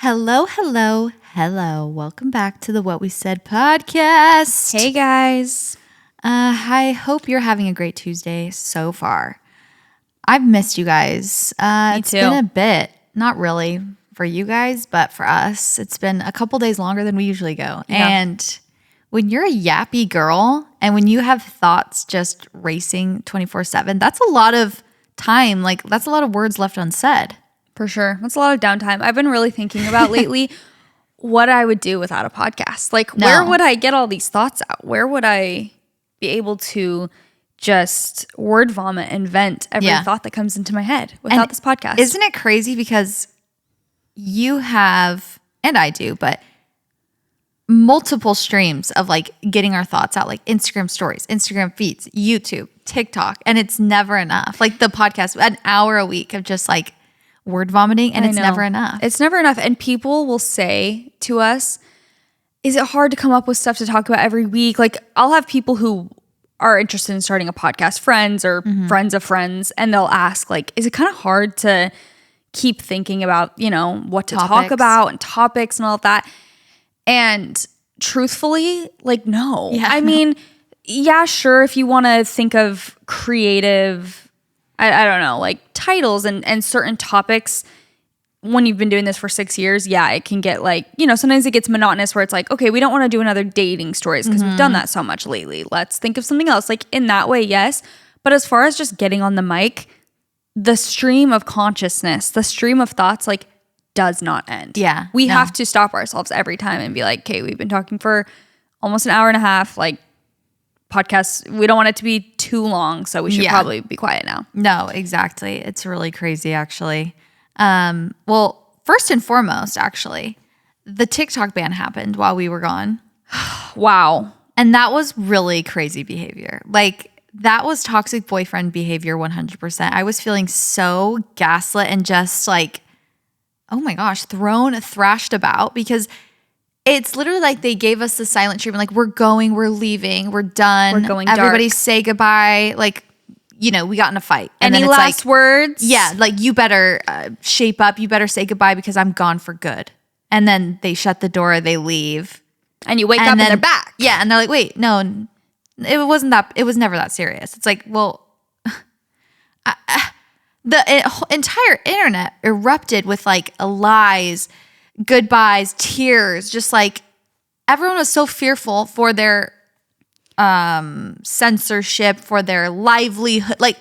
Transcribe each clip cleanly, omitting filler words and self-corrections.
Hello, hello, hello. Welcome back to the What We Said podcast. Hey, guys. I hope you're having a great Tuesday so far. I've missed you guys. It's too. been a bit, not really for you guys, but for us. It's been a couple days longer than we usually go. Yeah. And when you're a yappy girl and when you have thoughts just racing 24/7, that's a lot of time. Like, that's a lot of words left unsaid. For sure. That's a lot of downtime. I've been really thinking about lately what I would do without a podcast. Like, where would I get all these thoughts out? Where would I be able to just word vomit and vent every thought that comes into my head without this podcast? Isn't it crazy? Because you have, and I do, but multiple streams of like getting our thoughts out, like Instagram stories, Instagram feeds, YouTube, TikTok, and it's never enough. Like the podcast, an hour a week of just like word vomiting, and it's never enough. It's never enough. And people will say to us, is it hard to come up with stuff to talk about every week? Like, I'll have people who are interested in starting a podcast, friends or friends of friends, and they'll ask, like, is it kind of hard to keep thinking about, you know, what to talk about and topics and all of that? And truthfully, like, no. Yeah, I mean, yeah, sure, if you want to think of creative, I don't know, like titles and certain topics, when you've been doing this for 6 years, yeah, it can get like, you know, sometimes it gets monotonous where it's like, okay, we don't want to do another dating stories because we've done that so much lately. Let's think of something else. Like, in that way, yes. But as far as just getting on the mic, the stream of consciousness, the stream of thoughts, like, does not end. Yeah. We have to stop ourselves every time and be like, okay, we've been talking for almost an hour and a half, like, podcasts, we don't want it to be too long, so we should probably be quiet now. No, exactly. It's really crazy, actually. Well, first and foremost, actually, the TikTok ban happened while we were gone. Wow. And that was really crazy behavior. Like, that was toxic boyfriend behavior 100%. I was feeling so gaslit and just like, oh my gosh, thrashed about, because it's literally like they gave us the silent treatment. Like, we're going, we're leaving, we're done. We're going Everybody dark. say goodbye. Like, you know, we got in a fight. And Any then it's last like, words? yeah, like, you better shape up. You better say goodbye because I'm gone for good. And then they shut the door, they leave. And you wake up and they're back. Yeah, and they're like, wait, no, it was never that serious. It's like, well, the entire internet erupted with like lies, goodbyes, tears, just like everyone was so fearful for their censorship, for their livelihood, like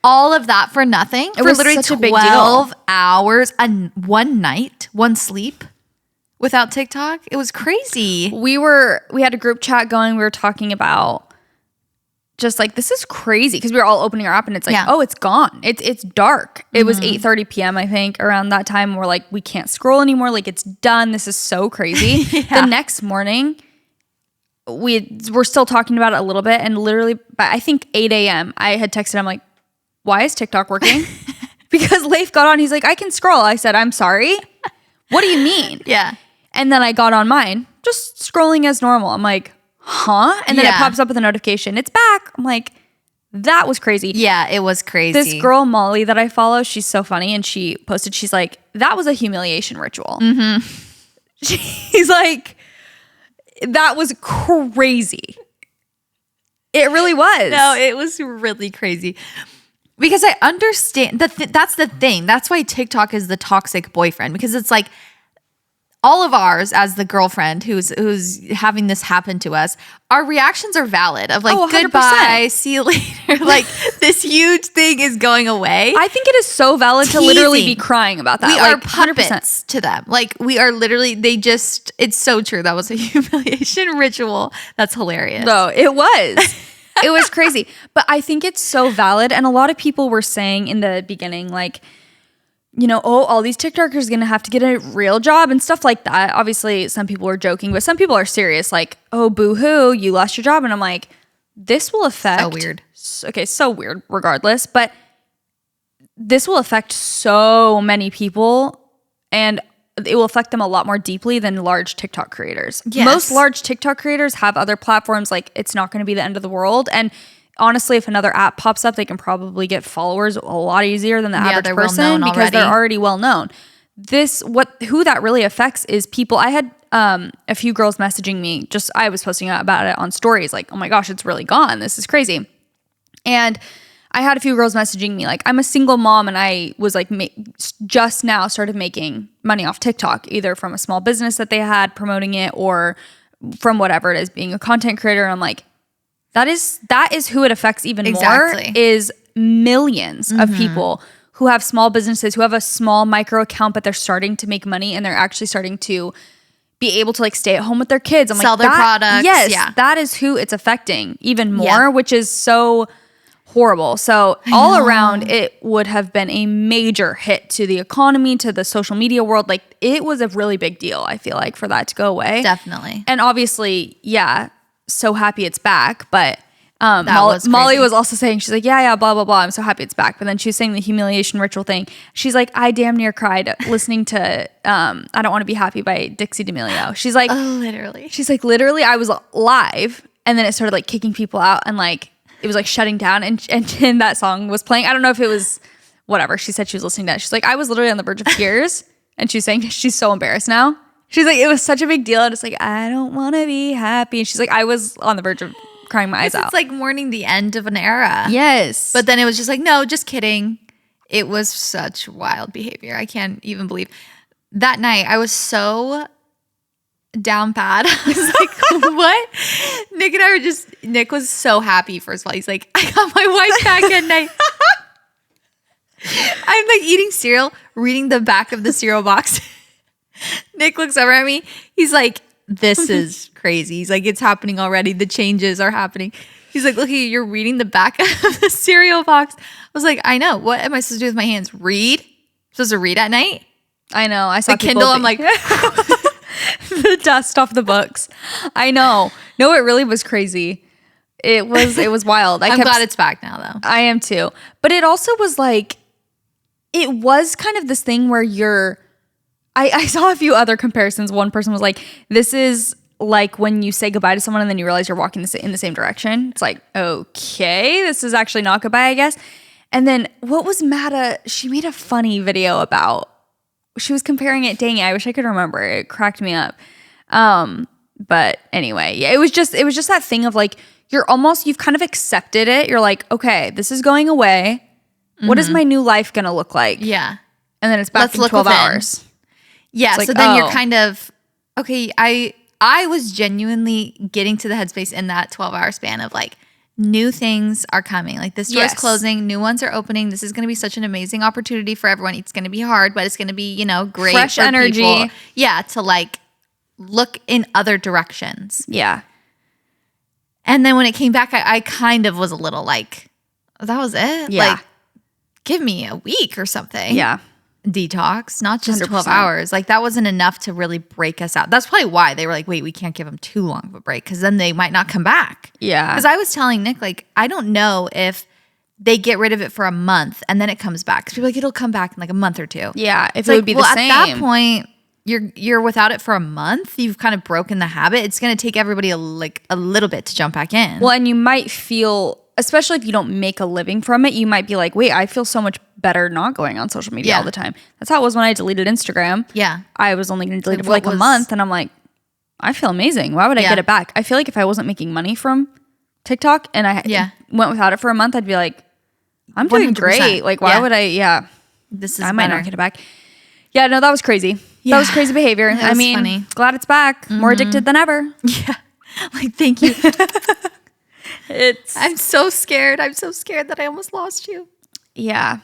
all of that for nothing. It was literally such a big 12 hours and one night, one sleep without TikTok. It was crazy. We had a group chat going. We were talking about just like, this is crazy, because we were all opening our app and it's like, oh, it's gone. It's dark. It was 8:30 p.m. I think around that time. We're like, we can't scroll anymore. Like, it's done. This is so crazy. The next morning, we're still talking about it a little bit, and literally by I think 8 a.m. I had texted him like, why is TikTok working? Because Leif got on. He's like, I can scroll. I said, I'm sorry. What do you mean? Yeah. And then I got on mine, just scrolling as normal. I'm like, huh? And then it pops up with a notification. It's back. I'm like, that was crazy. Yeah, it was crazy. This girl, Molly, that I follow, she's so funny. And she posted, she's like, that was a humiliation ritual. She's like, that was crazy. It really was. No, it was really crazy. Because I understand that's the thing. That's why TikTok is the toxic boyfriend, because it's like all of ours as the girlfriend who's having this happen to us, our reactions are valid of like, 100%. Goodbye, see you later. Like, this huge thing is going away. I think it is so valid to literally be crying about that. We like, are puppets to them. Like, we are literally, it's so true. That was a humiliation ritual. That's hilarious. No, it was. It was crazy. But I think it's so valid. And a lot of people were saying in the beginning, like, you know, oh, all these TikTokers are going to have to get a real job and stuff like that. Obviously, some people were joking, but some people are serious. Like, oh, boo-hoo, you lost your job. And I'm like, this will affect... So weird. Okay, so weird regardless. But this will affect so many people, and it will affect them a lot more deeply than large TikTok creators. Yes. Most large TikTok creators have other platforms. Like, it's not going to be the end of the world. And honestly, if another app pops up, they can probably get followers a lot easier than the average person because they're already well known. who that really affects is people. I had a few girls messaging me, I was posting about it on stories, like, oh my gosh, it's really gone. This is crazy. And I had a few girls messaging me like, I'm a single mom and I was like just now started making money off TikTok, either from a small business that they had promoting it or from whatever it is, being a content creator. And I'm like, that is who it affects even more, is millions of people who have small businesses, who have a small micro account, but they're starting to make money and they're actually starting to be able to like stay at home with their kids. I'm sell their products. Yes, that is who it's affecting even more, which is so horrible. So all around, it would have been a major hit to the economy, to the social media world. Like it was a really big deal, I feel like, for that to go away. Definitely. And obviously, so happy it's back. But Molly was also saying, she's like, yeah, blah, blah, blah. I'm so happy it's back. But then she was saying the humiliation ritual thing. She's like, I damn near cried listening to I Don't Want to Be Happy by Dixie D'Amelio. She's like, literally. She's like, literally, I was live and then it started like kicking people out and like, it was like shutting down and that song was playing. I don't know if it was whatever. She said she was listening to it. She's like, I was literally on the verge of tears. And she's saying she's so embarrassed now. She's like, it was such a big deal. And it's like, I don't want to be happy. And she's like, I was on the verge of crying my eyes out. It's like mourning the end of an era. Yes. But then it was just like, no, just kidding. It was such wild behavior. I can't even believe. That night, I was so down bad. I was like, what? Nick was so happy, first of all. He's like, I got my wife back at night. I'm like eating cereal, reading the back of the cereal box. Nick looks over at me. He's like, this is crazy. He's like, it's happening already. The changes are happening. He's like, look, you're reading the back of the cereal box. I was like, I know. What am I supposed to do with my hands? Read? I'm supposed to read at night? I know. I saw the Kindle. I'm like, the dust off the books. I know. No, it really was crazy. It was wild. I'm glad it's back now, though. I am too. But it also was like, it was kind of this thing where I saw a few other comparisons. One person was like, this is like when you say goodbye to someone and then you realize you're walking in the same direction. It's like, okay, this is actually not goodbye, I guess. And then what was Matta? She made a funny video about, she was comparing it. Dang it, I wish I could remember. It cracked me up. But anyway, yeah, it was just that thing of like, you've kind of accepted it. You're like, okay, this is going away. Mm-hmm. What is my new life going to look like? Yeah. And then it's back in 12 hours. Yeah. So then you're kind of, okay, I was genuinely getting to the headspace in that 12-hour span of like, new things are coming. Like this store is closing, new ones are opening. This is going to be such an amazing opportunity for everyone. It's going to be hard, but it's going to be, great. Fresh for energy. People. Yeah. To like look in other directions. Yeah. And then when it came back, I kind of was a little like, that was it? Yeah. Like, give me a week or something. Yeah. Detox, not just 100%. 12 hours. Like that wasn't enough to really break us out. That's probably why they were like, wait, we can't give them too long of a break because then they might not come back. Yeah. Because I was telling Nick, like, I don't know if they get rid of it for a month and then it comes back. Because people are like, it'll come back in like a month or two. Yeah. If it's it like, would be the same. At that point, you're without it for a month. You've kind of broken the habit. It's going to take everybody a little bit to jump back in. Well, and you might feel, especially if you don't make a living from it, you might be like, wait, I feel so much better not going on social media all the time. That's how it was when I deleted Instagram. Yeah. I was only going to delete it for like a month and I'm like, I feel amazing. Why would I get it back? I feel like if I wasn't making money from TikTok and I went without it for a month, I'd be like, I'm doing 100%. Great. Like, why would I? Yeah. I might not get it back. Yeah, no, that was crazy. Yeah. That was crazy behavior. I mean, funny. Glad it's back. Mm-hmm. More addicted than ever. Yeah. Like, thank you. I'm so scared. I'm so scared that I almost lost you. Yeah.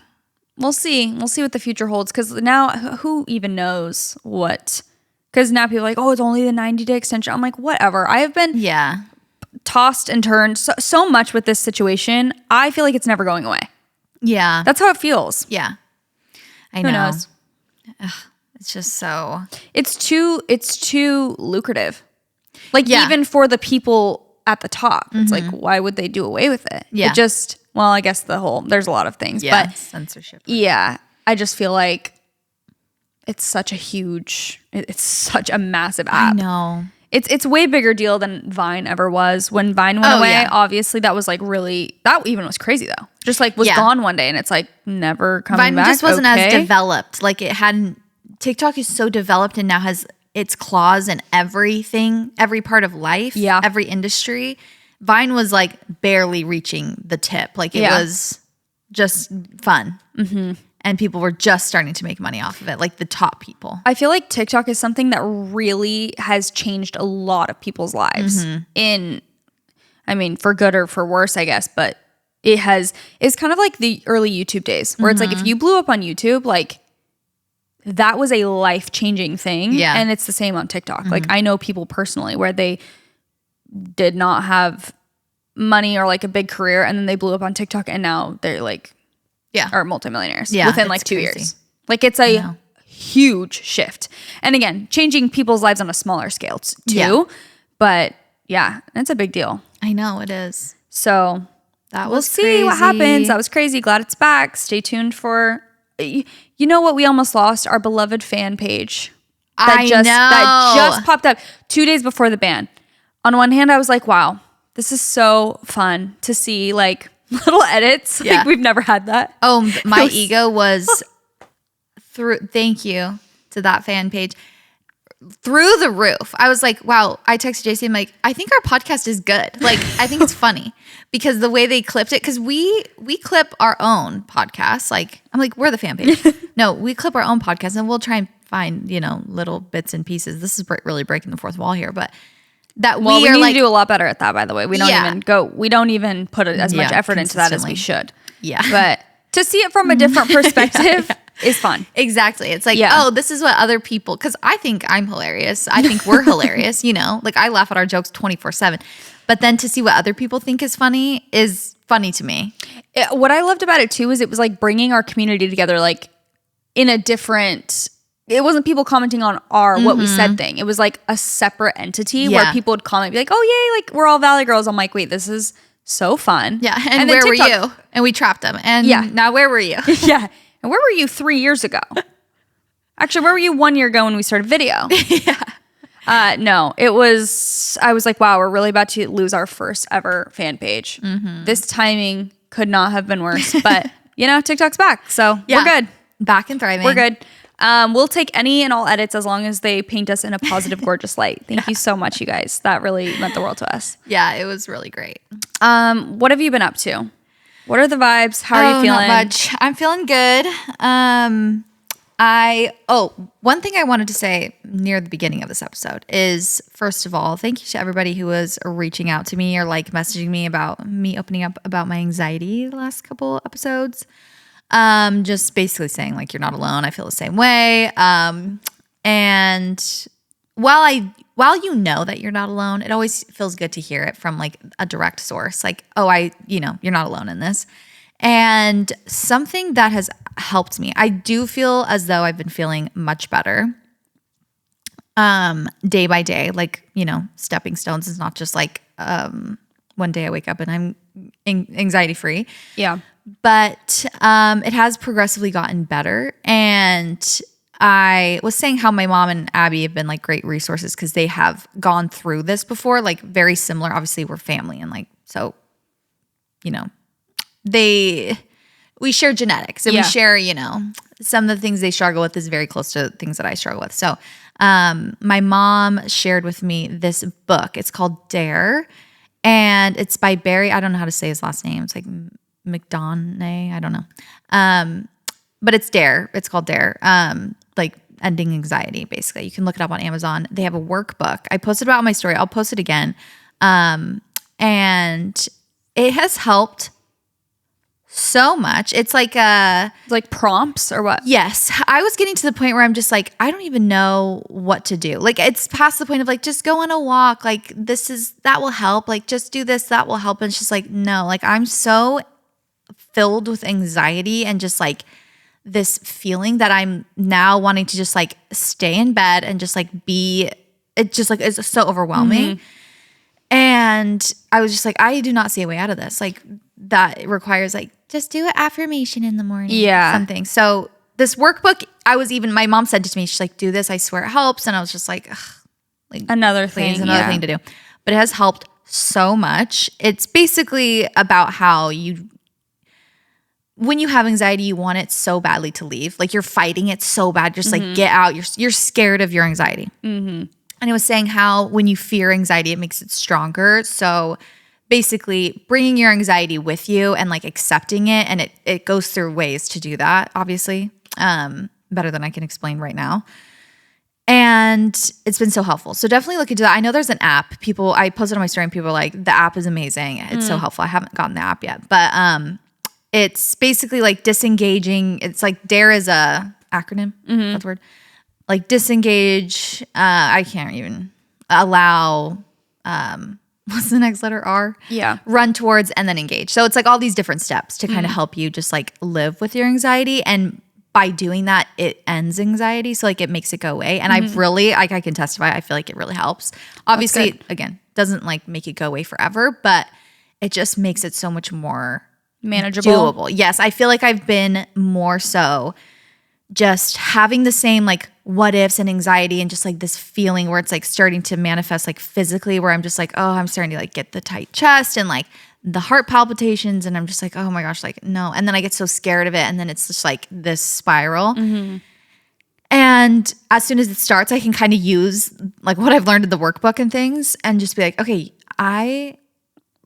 We'll see. We'll see what the future holds. Because now, who even knows what? Because now people are like, oh, it's only the 90-day extension. I'm like, whatever. I have been tossed and turned so much with this situation. I feel like it's never going away. Yeah. That's how it feels. Yeah. I know. Who knows? Ugh, it's just so. It's too lucrative. Like, even for the people at the top. It's like, why would they do away with it? Yeah. It just, well, I guess there's a lot of things. Yeah, but censorship. Yeah. I just feel like it's such a massive app. I know. It's way bigger deal than Vine ever was. When Vine went away, obviously that was like really, that even was crazy though. Just like was gone one day and it's like never coming back. Vine just wasn't as developed. Like it hadn't TikTok is so developed and now has its claws in everything, every part of life, every industry. Vine was like barely reaching the tip. Like it was just fun. And people were just starting to make money off of it, like the top people. I feel like TikTok is something that really has changed a lot of people's lives for good or for worse, I guess. But it's kind of like the early YouTube days where it's like if you blew up on YouTube, like that was a life-changing thing. Yeah. And it's the same on TikTok. Like I know people personally where they did not have money or like a big career and then they blew up on TikTok and now they're like are multimillionaires within like 2 years. Like it's a huge shift. And again, changing people's lives on a smaller scale too. Yeah. But yeah, it's a big deal. I know it is. So we'll see what happens. That was crazy. Glad it's back. Stay tuned for, you know what we almost lost? Our beloved fan page. That just popped up 2 days before the ban. On one hand, I was like, wow, this is so fun to see like little edits. Like we've never had that. Oh, my ego was thank you to that fan page. Through the roof. I was like, wow. I texted Jaci. I'm like, I think our podcast is good. Like, I think it's funny because the way they clipped it, because we clip our own podcast. Like, I'm like, we're the fan page. No, we clip our own podcast and we'll try and find, little bits and pieces. This is really breaking the fourth wall here, but we need like, to do a lot better at that, by the way. We don't even put as much effort into that as we should. Yeah. But to see it from a different perspective is fun. Exactly. It's like, oh, this is what other people, because I think I'm hilarious. I think we're hilarious, like I laugh at our jokes 24/7. But then to see what other people think is funny to me. What I loved about it too is it was like bringing our community together, like in a different, it wasn't people commenting on what we said thing. It was like a separate entity where people would comment, be like, oh yay, like we're all Valley girls. I'm like, wait, this is so fun. Yeah. And where were you? And we trapped them. And now where were you? Yeah. And where were you 3 years ago? Actually, where were you 1 year ago when we started video? No, I was like, wow, we're really about to lose our first ever fan page. This timing could not have been worse, but TikTok's back. So we're good. Back and thriving. We're good. We'll take any and all edits as long as they paint us in a positive, gorgeous light. Thank you so much, you guys. That really meant the world to us. Yeah, it was really great. What have you been up to? What are the vibes? How are you feeling? Not much. I'm feeling good. One thing I wanted to say near the beginning of this episode is, first of all, thank you to everybody who was reaching out to me or like messaging me about me opening up about my anxiety the last couple episodes. Just basically saying like, you're not alone. I feel the same way. And while you know that you're not alone, it always feels good to hear it from like a direct source. Like, you're not alone in this. And something that has helped me, I do feel as though I've been feeling much better day by day. Like, stepping stones is not just like one day I wake up and I'm anxiety free. Yeah. But it has progressively gotten better. And I was saying how my mom and Abby have been like great resources because they have gone through this before, like very similar. Obviously, we're family and like, so, we share genetics and we share, some of the things they struggle with is very close to things that I struggle with. So my mom shared with me this book. It's called Dare, and it's by Barry. I don't know how to say his last name. It's like McDonough. I don't know. But it's Dare. It's called Dare. Like ending anxiety, basically. You can look it up on Amazon. They have a workbook. I posted about my story. I'll post it again. And it has helped so much. It's like prompts or what? Yes. I was getting to the point where I'm just like, I don't even know what to do. Like it's past the point of like, just go on a walk. Like that will help. Like just do this, that will help. And it's just like, no, like I'm so filled with anxiety and just like this feeling that I'm now wanting to just like stay in bed and just like it just like is so overwhelming. And I was just like, I do not see a way out of this. Like that requires like, just do an affirmation in the morning. Yeah. Something. So this workbook, my mom said to me, she's like, do this. I swear it helps. And I was just like, another thing to do. But it has helped so much. It's basically about how when you have anxiety, you want it so badly to leave. Like you're fighting it so bad, just like get out. You're scared of your anxiety. And it was saying how when you fear anxiety, it makes it stronger. So basically bringing your anxiety with you and like accepting it. And it goes through ways to do that, obviously, better than I can explain right now. And it's been so helpful. So definitely look into that. I know there's an app. I posted on my story and people are like, the app is amazing. It's so helpful. I haven't gotten the app yet, but it's basically like disengaging. It's like DARE is a acronym. That's the word. Like disengage. I can't even allow. What's the next letter? R. Yeah. Run towards and then engage. So it's like all these different steps to kind of help you just like live with your anxiety. And by doing that, it ends anxiety. So like it makes it go away. And I've really, like I can testify, I feel like it really helps. Obviously, again, doesn't like make it go away forever, but it just makes it so much more manageable. Doable. Yes. I feel like I've been more so just having the same like what ifs and anxiety and just like this feeling where it's like starting to manifest like physically where I'm just like, oh, I'm starting to like get the tight chest and like the heart palpitations. And I'm just like, oh my gosh, like no. And then I get so scared of it. And then it's just like this spiral. And as soon as it starts, I can kind of use like what I've learned in the workbook and things and just be like, okay, I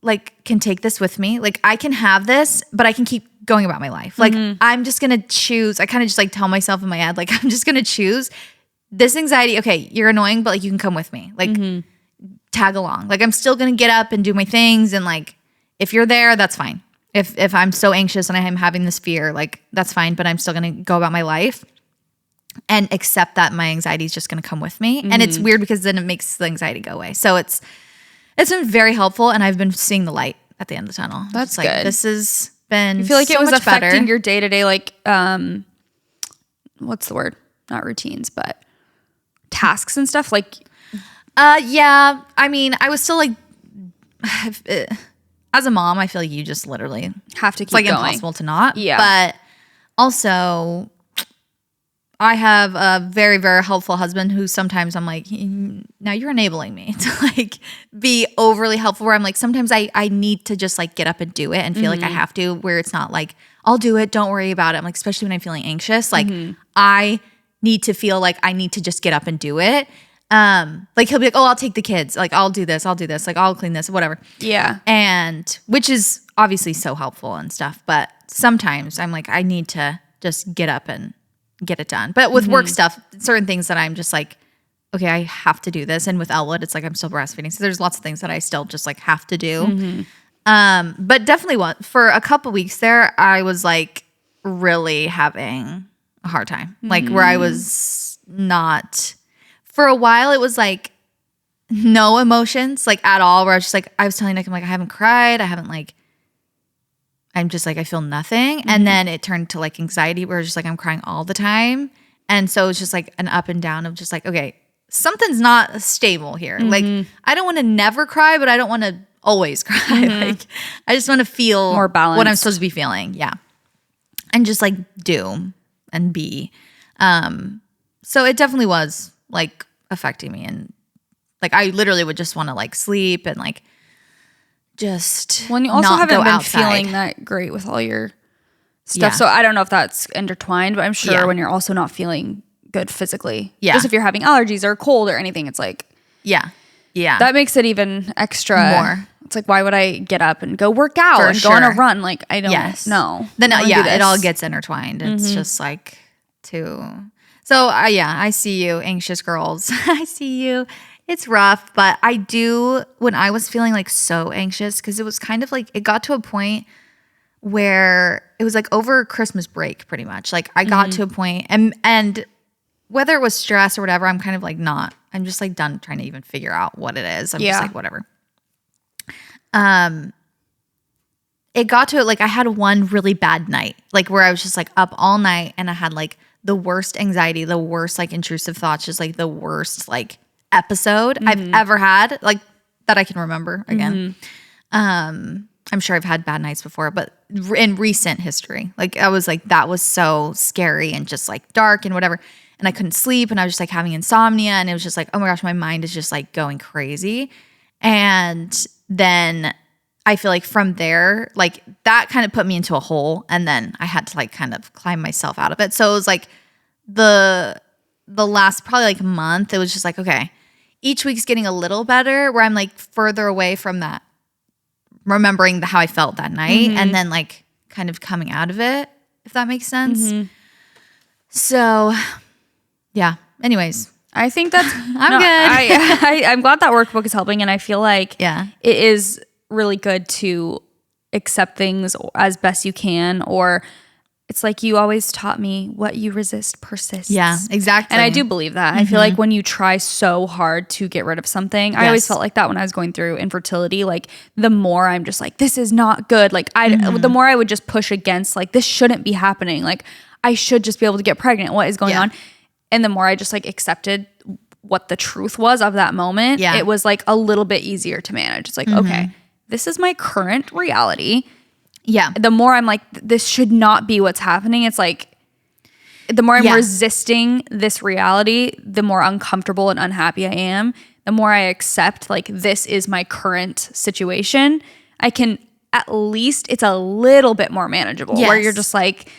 like can take this with me. Like I can have this, but I can keep going about my life. Like I'm just going to choose. I kind of just like tell myself in my head, like I'm just going to choose this anxiety. Okay, you're annoying, but like you can come with me. Like tag along. Like I'm still going to get up and do my things. And like, if you're there, that's fine. If I'm so anxious and I'm having this fear, like that's fine, but I'm still going to go about my life and accept that my anxiety is just going to come with me. And it's weird because then it makes the anxiety go away. So it's been very helpful. And I've been seeing the light at the end of the tunnel. That's just, like, good. This has been I feel like so it was much affecting better. your day-to-day, like, what's the word? Not routines, but tasks and stuff. Like, yeah. I mean, I was still like, as a mom, I feel like you just literally have to keep it's like going. impossible to not. Yeah. But also, I have a very, very helpful husband who sometimes I'm like, now you're enabling me to like be overly helpful where I'm like, sometimes I need to just like get up and do it and feel like I have to, where it's not like, I'll do it. Don't worry about it. I'm like, especially when I'm feeling anxious, like I need to feel like I need to just get up and do it. Like he'll be like, oh, I'll take the kids. Like I'll do this. Like I'll clean this, whatever. Yeah. And which is obviously so helpful and stuff. But sometimes I'm like, I need to just get up and get it done. But with work stuff, certain things that I'm just like, okay, I have to do this. And with Elwood, it's like I'm still breastfeeding. So there's lots of things that I still just like have to do. But definitely for a couple weeks there, I was like really having a hard time. Like where I was not, for a while it was like no emotions like at all, where I was just like, I was telling Nick, I'm like, I haven't cried. I haven't like, I'm just like, I feel nothing. And then it turned to like anxiety where it's just like, I'm crying all the time. And so it's just like an up and down of just like, okay, something's not stable here. Like, I don't want to never cry, but I don't want to always cry. Like, I just want to feel more balanced, what I'm supposed to be feeling. Yeah. And just like do and be. So it definitely was like affecting me. And like, I literally would just want to like sleep and like, just when you also not haven't go been outside. feeling that great with all your stuff. Yeah. So I don't know if that's intertwined, but I'm sure Yeah. when you're also not feeling good physically, Yeah. just if you're having allergies or cold or anything, it's like, yeah. that makes it even extra more. It's like, why would I get up and go work out and go on a run? Like, I don't know. Then I wanna do yeah, this. it all gets intertwined. It's just like too. So yeah, I see you, anxious girls. I see you. It's rough, but I do, when I was feeling like so anxious, because it was kind of like, it got to a point where it was like over Christmas break pretty much. Like I got to a point and whether it was stress or whatever, I'm kind of like not, I'm just like done trying to even figure out what it is. I'm just like, whatever. It got to it, like I had one really bad night, like where I was just like up all night and I had like the worst anxiety, the worst like intrusive thoughts, just like the worst like episode I've ever had, like that I can remember again. I'm sure I've had bad nights before, but in recent history, like I was like, that was so scary and just like dark and whatever. And I couldn't sleep and I was just like having insomnia and it was just like, oh my gosh, my mind is just like going crazy. And then I feel like from there, like that kind of put me into a hole, and then I had to like kind of climb myself out of it. So it was like the last probably like month, it was just like, okay, each week's getting a little better where I'm like further away from that, remembering how I felt that night, and then like kind of coming out of it, if that makes sense. So yeah, anyways. I think that's I'm good. I'm glad that workbook is helping, and I feel like it is really good to accept things as best you can, or it's like you always taught me, what you resist persists. Yeah, exactly. And I do believe that. I feel like when you try so hard to get rid of something, I always felt like that when I was going through infertility. Like the more I'm just like, this is not good. Like the more I would just push against, like, this shouldn't be happening. Like I should just be able to get pregnant. What is going on? And the more I just like accepted what the truth was of that moment, it was like a little bit easier to manage. It's like, okay, this is my current reality. Yeah. The more I'm like, this should not be what's happening. It's like, the more I'm resisting this reality, the more uncomfortable and unhappy I am. The more I accept, like, this is my current situation, I can at least, it's a little bit more manageable. Where you're just like,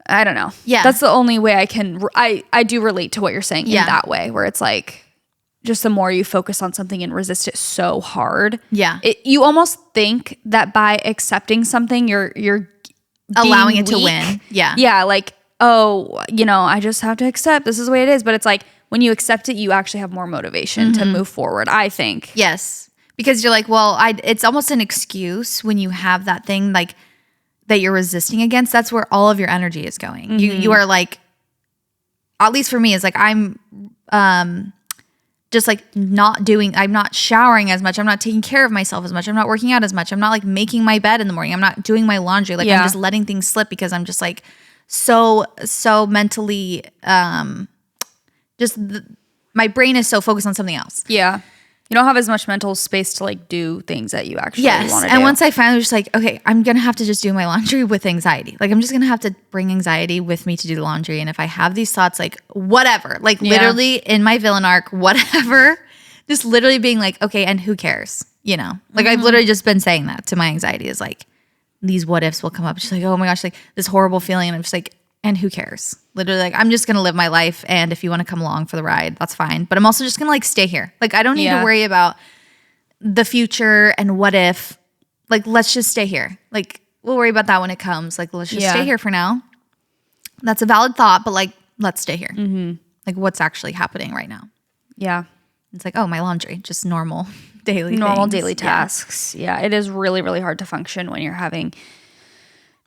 I don't know. Yeah. That's the only way I can, I do relate to what you're saying in that way, where it's like, just the more you focus on something and resist it so hard. Yeah. You almost think that by accepting something, you're allowing it to win. Yeah. Yeah. Like, oh, you know, I just have to accept this is the way it is. But it's like, when you accept it, you actually have more motivation to move forward, I think. Yes. Because you're like, well, it's almost an excuse when you have that thing like that you're resisting against. That's where all of your energy is going. You are like, at least for me, it's like I'm just like I'm not showering as much. I'm not taking care of myself as much. I'm not working out as much. I'm not like making my bed in the morning. I'm not doing my laundry. Like I'm just letting things slip because I'm just like so mentally, my brain is so focused on something else. Yeah. You don't have as much mental space to like do things that you actually want to do. And once I finally was just like, okay, I'm going to have to just do my laundry with anxiety. Like I'm just going to have to bring anxiety with me to do the laundry. And if I have these thoughts, like whatever, like literally in my villain arc, whatever, just literally being like, okay, and who cares? You know, like I've literally just been saying that to my anxiety is like, these what ifs will come up. She's like, oh my gosh, like this horrible feeling. And I'm just like, and who cares? Literally, like, I'm just going to live my life. And if you want to come along for the ride, that's fine. But I'm also just going to like stay here. Like, I don't need to worry about the future and what if. Like, let's just stay here. Like, we'll worry about that when it comes. Like, let's just stay here for now. That's a valid thought, but like, let's stay here. Like, what's actually happening right now? Yeah. It's like, oh, my laundry, just normal daily tasks. Yeah. It is really, really hard to function when you're having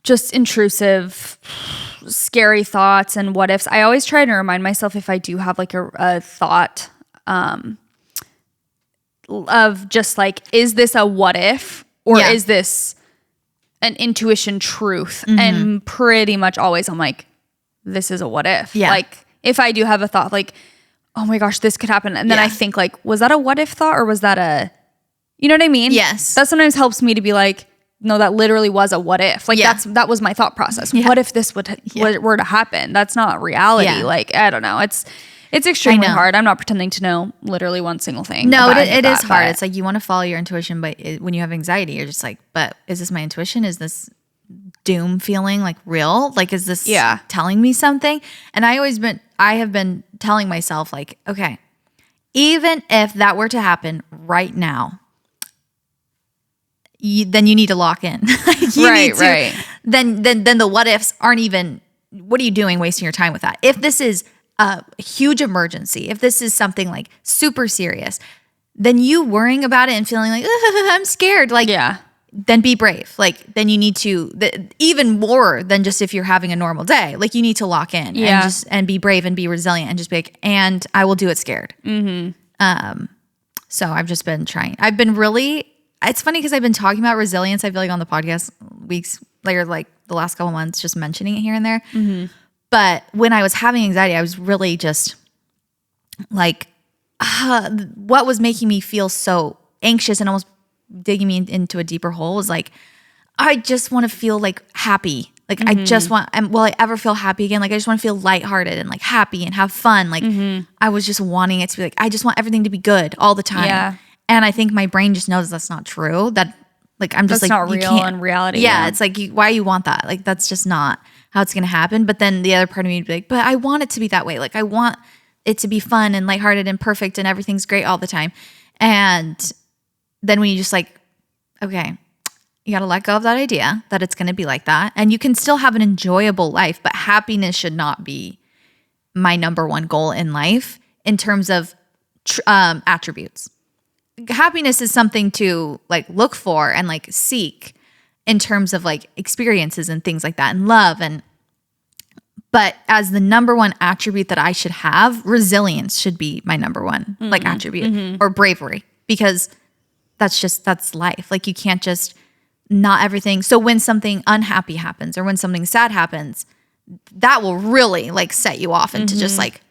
just intrusive, scary thoughts and what ifs. I always try to remind myself if I do have like a thought of just like, is this a what if or is this an intuition truth? And pretty much always I'm like, this is a what if. Yeah. Like if I do have a thought like, oh my gosh, this could happen. And then I think like, was that a what if thought or was that you know what I mean? Yes. That sometimes helps me to be like, no, that literally was a what if. Like that was my thought process. What if this were to happen? That's not reality. Yeah. Like, I don't know. It's extremely hard. I'm not pretending to know literally one single thing. No, it is hard. It's like you want to follow your intuition, but when you have anxiety, you're just like, but is this my intuition? Is this doom feeling like real? Like, is this telling me something? And I have been telling myself like, okay, even if that were to happen right now, then you need to lock in. Right. Then the what ifs aren't even, what are you doing wasting your time with that? If this is a huge emergency, if this is something like super serious, then you worrying about it and feeling like, I'm scared. Like, then be brave. Like, then you need to, even more than just if you're having a normal day, like you need to lock in and be brave and be resilient and just be like, and I will do it scared. So I've just been trying. I've been really, it's funny because I've been talking about resilience, I feel like on the podcast weeks later, like the last couple months, just mentioning it here and there. But when I was having anxiety, I was really just like, what was making me feel so anxious and almost digging me into a deeper hole was like, I just want to feel like happy. Like I just want, and will I ever feel happy again? Like I just want to feel lighthearted and like happy and have fun. Like I was just wanting it to be like, I just want everything to be good all the time. Yeah. And I think my brain just knows that's not true. That Like, I'm just That's like, not you real can't. in reality. Yeah, it's like, why you want that? Like, that's just not how it's going to happen. But then the other part of me would be like, but I want it to be that way. Like, I want it to be fun and lighthearted and perfect and everything's great all the time. And then when you just like, okay, you got to let go of that idea that it's going to be like that. And you can still have an enjoyable life, but happiness should not be my number one goal in life in terms of attributes. Happiness is something to like look for and like seek in terms of like experiences and things like that and love. But as the number one attribute that I should have, resilience should be my number one like attribute or bravery, because that's life. Like, you can't just not everything. So when something unhappy happens or when something sad happens, that will really like set you off into just like,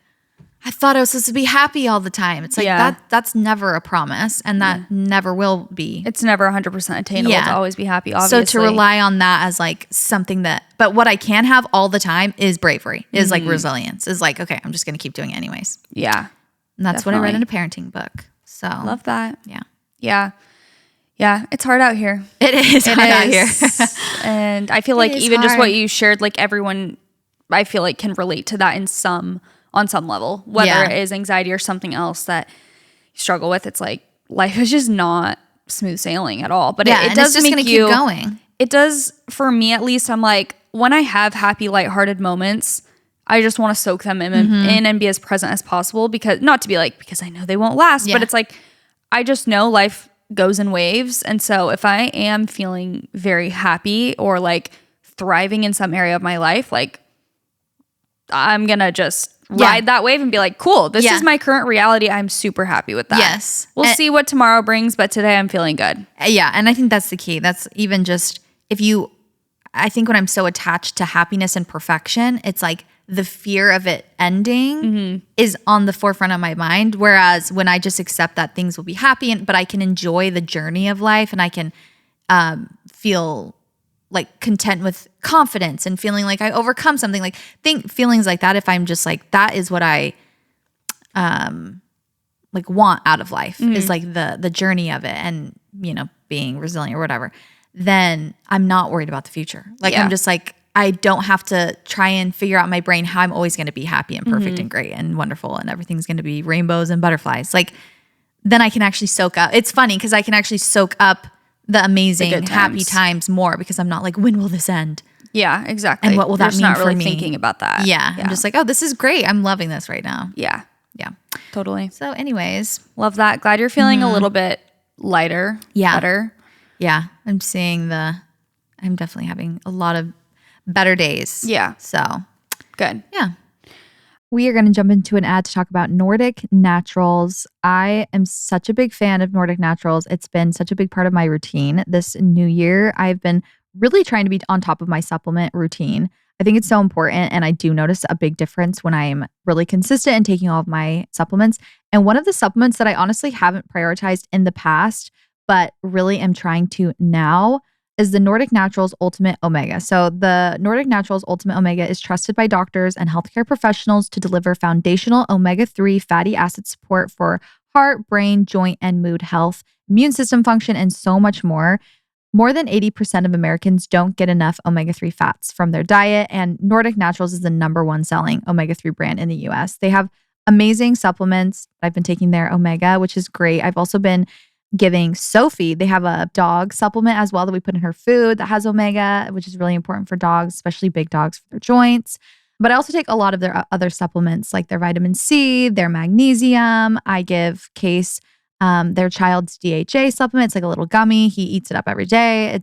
I thought I was supposed to be happy all the time. It's like that's never a promise, and that never will be. It's never 100% attainable to always be happy, obviously. So to rely on that as like something that, but what I can have all the time is bravery, is like resilience, is like, okay, I'm just going to keep doing it anyways. Yeah. And that's what I read in a parenting book. So love that. Yeah. Yeah. Yeah. It's hard out here. It is hard out here. And I feel like even just what you shared, like everyone, I feel like can relate to that on some level, whether it is anxiety or something else that you struggle with. It's like life is just not smooth sailing at all. But it does just make you keep going. It does, for me at least. I'm like, when I have happy, lighthearted moments, I just want to soak them in and be as present as possible, because not to be like, because I know they won't last, but it's like, I just know life goes in waves. And so if I am feeling very happy or like thriving in some area of my life, like I'm going to just ride that wave and be like, cool, this is my current reality. I'm super happy with that. Yes. We'll see what tomorrow brings, but today I'm feeling good. Yeah. And I think that's the key. That's even just I think when I'm so attached to happiness and perfection, it's like the fear of it ending is on the forefront of my mind. Whereas when I just accept that things will be happy, but I can enjoy the journey of life, and I can feel like content with confidence and feeling like I overcome something, like feelings like that. If I'm just like, that is what I like want out of life, is like the journey of it, and being resilient or whatever, then I'm not worried about the future. Like I'm just like, I don't have to try and figure out in my brain how I'm always going to be happy and perfect and great and wonderful and everything's going to be rainbows and butterflies. Like, then I can actually soak up. It's funny because I can actually soak up the amazing happy times more, because I'm not like, when will this end? Yeah, exactly. And what will that mean not for really me? Thinking about that. Yeah. I'm just like, oh, this is great. I'm loving this right now. Yeah. Yeah. Totally. So anyways. Love that. Glad you're feeling a little bit lighter. Yeah. Better. Yeah. I'm definitely having a lot of better days. Yeah. So good. Yeah. We are going to jump into an ad to talk about Nordic Naturals. I am such a big fan of Nordic Naturals. It's been such a big part of my routine this new year. I've been really trying to be on top of my supplement routine. I think it's so important, and I do notice a big difference when I'm really consistent in taking all of my supplements. And one of the supplements that I honestly haven't prioritized in the past, but really am trying to now, is the Nordic Naturals Ultimate Omega. So the Nordic Naturals Ultimate Omega is trusted by doctors and healthcare professionals to deliver foundational omega-3 fatty acid support for heart, brain, joint, and mood health, immune system function, and so much more. More than 80% of Americans don't get enough omega-3 fats from their diet, and Nordic Naturals is the #1 selling omega-3 brand in the US. They have amazing supplements. I've been taking their omega, which is great. I've also been giving Sophie, they have a dog supplement as well that we put in her food that has omega, which is really important for dogs, especially big dogs, for their joints. But I also take a lot of their other supplements, like their vitamin C, their magnesium. I give Case their child's DHA supplement. It's like a little gummy. He eats it up every day.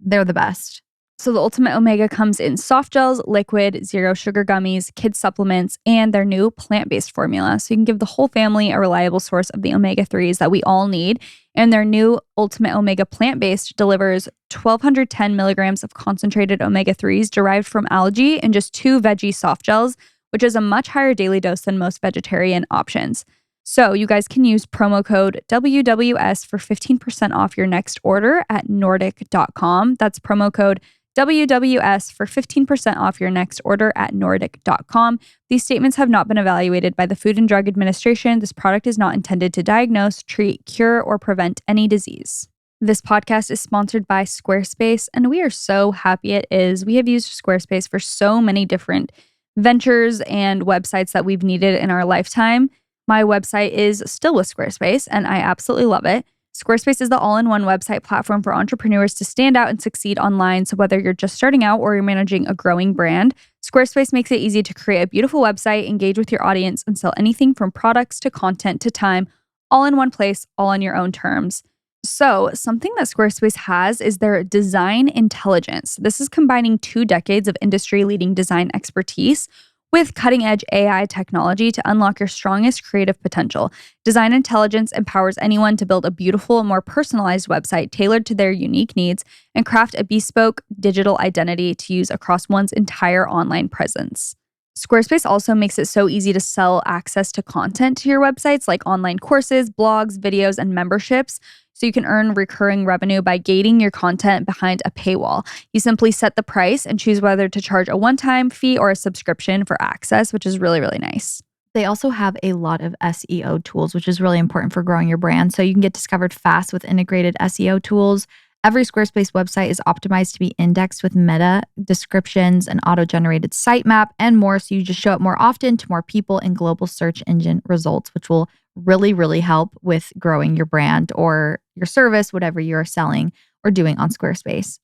They're the best. So the Ultimate Omega comes in soft gels, liquid, zero sugar gummies, kids supplements, and their new plant-based formula. So you can give the whole family a reliable source of the omega-3s that we all need. And their new Ultimate Omega plant-based delivers 1,210 milligrams of concentrated omega-3s derived from algae in just 2 veggie soft gels, which is a much higher daily dose than most vegetarian options. So you guys can use promo code WWS for 15% off your next order at Nordic.com. That's promo code WWS for 15% off your next order at Nordic.com. These statements have not been evaluated by the Food and Drug Administration. This product is not intended to diagnose, treat, cure, or prevent any disease. This podcast is sponsored by Squarespace, and we are so happy it is. We have used Squarespace for so many different ventures and websites that we've needed in our lifetime. My website is still with Squarespace, and I absolutely love it. Squarespace is the all-in-one website platform for entrepreneurs to stand out and succeed online. So whether you're just starting out or you're managing a growing brand, Squarespace makes it easy to create a beautiful website, engage with your audience, and sell anything from products to content to time, all in one place, all on your own terms. So something that Squarespace has is their design intelligence. This is combining 2 decades of industry-leading design expertise with cutting-edge AI technology to unlock your strongest creative potential. Design intelligence empowers anyone to build a beautiful, more personalized website tailored to their unique needs and craft a bespoke digital identity to use across one's entire online presence. Squarespace also makes it so easy to sell access to content to your websites like online courses, blogs, videos, and memberships. So you can earn recurring revenue by gating your content behind a paywall. You simply set the price and choose whether to charge a one-time fee or a subscription for access, which is really, really nice. They also have a lot of SEO tools, which is really important for growing your brand. So you can get discovered fast with integrated SEO tools. Every Squarespace website is optimized to be indexed with meta descriptions, an auto-generated sitemap, and more. So you just show up more often to more people in global search engine results, which will really, really help with growing your brand or your service, whatever you're selling or doing on Squarespace.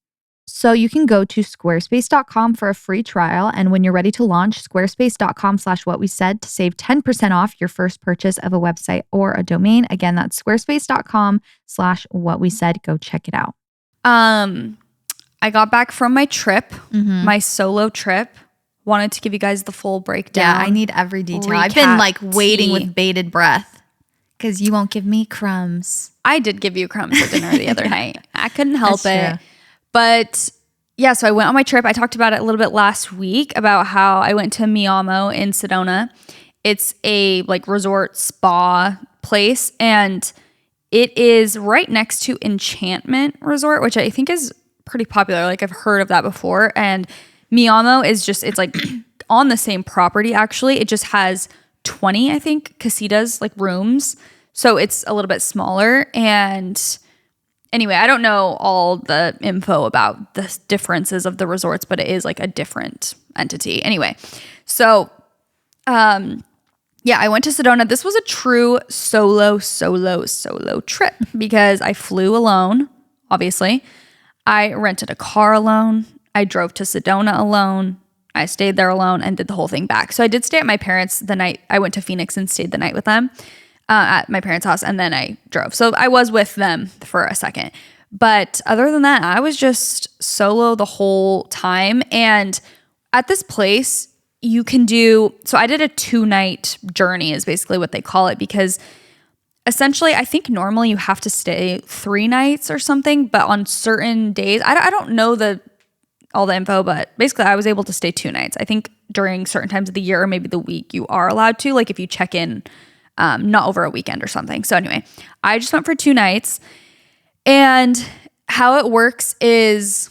So you can go to squarespace.com for a free trial. And when you're ready to launch, squarespace.com/whatwesaid to save 10% off your first purchase of a website or a domain. Again, that's squarespace.com/whatwesaid. Go check it out. I got back from my trip, my solo trip. Wanted to give you guys the full breakdown. Yeah, I need every detail. I've been like waiting with bated breath because you won't give me crumbs. I did give you crumbs at dinner the other night. I couldn't help it. True. But yeah, so I went on my trip. I talked about it a little bit last week about how I went to Miamo in Sedona. It's a like resort spa place, and it is right next to Enchantment Resort, which I think is pretty popular. Like I've heard of that before. And Miamo is just, it's like on the same property actually. It just has 20, I think, casitas, like rooms. So it's a little bit smaller. And anyway, I don't know all the info about the differences of the resorts, but it is like a different entity. Anyway, so yeah, I went to Sedona. This was a true solo trip because I flew alone, obviously. I rented a car alone. I drove to Sedona alone. I stayed there alone and did the whole thing back. So I did stay at my parents' the night. I went to Phoenix and stayed the night with them at my parents' house, and then I drove. So I was with them for a second. But other than that, I was just solo the whole time. And at this place, you can do, so I did a 2-night journey is basically what they call it, because essentially I think normally you have to stay 3 nights or something, but on certain days, I don't know all the info, but basically I was able to stay 2 nights. I think during certain times of the year or maybe the week you are allowed to, like if you check in, not over a weekend or something. So anyway, I just went for 2 nights, and how it works is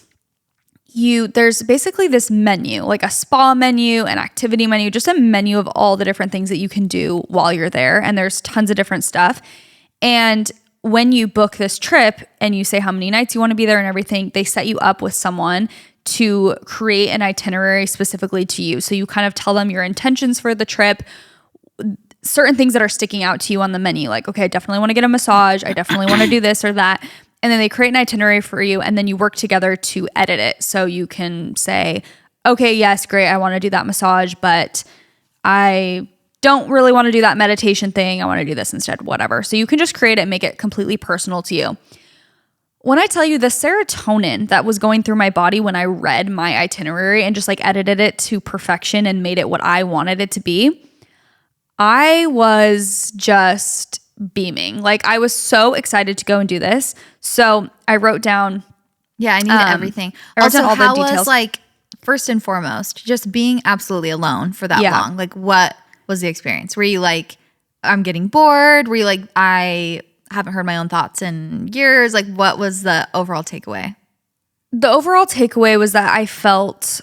there's basically this menu, like a spa menu, an activity menu, just a menu of all the different things that you can do while you're there. And there's tons of different stuff. And when you book this trip and you say how many nights you want to be there and everything, they set you up with someone to create an itinerary specifically to you. So you kind of tell them your intentions for the trip, certain things that are sticking out to you on the menu. Like, okay, I definitely want to get a massage. I definitely want to do this or that. And then they create an itinerary for you, and then you work together to edit it. So you can say, okay, yes, great, I want to do that massage, but I don't really want to do that meditation thing. I want to do this instead, whatever. So you can just create it and make it completely personal to you. When I tell you the serotonin that was going through my body when I read my itinerary and just like edited it to perfection and made it what I wanted it to be, I was just beaming. Like I was so excited to go and do this. So I wrote down. Yeah, I need everything. I wrote down all how the details. Was like first and foremost, just being absolutely alone for that long. Like what was the experience? Were you like, I'm getting bored? Were you like, I haven't heard my own thoughts in years? Like what was the overall takeaway? The overall takeaway was that I felt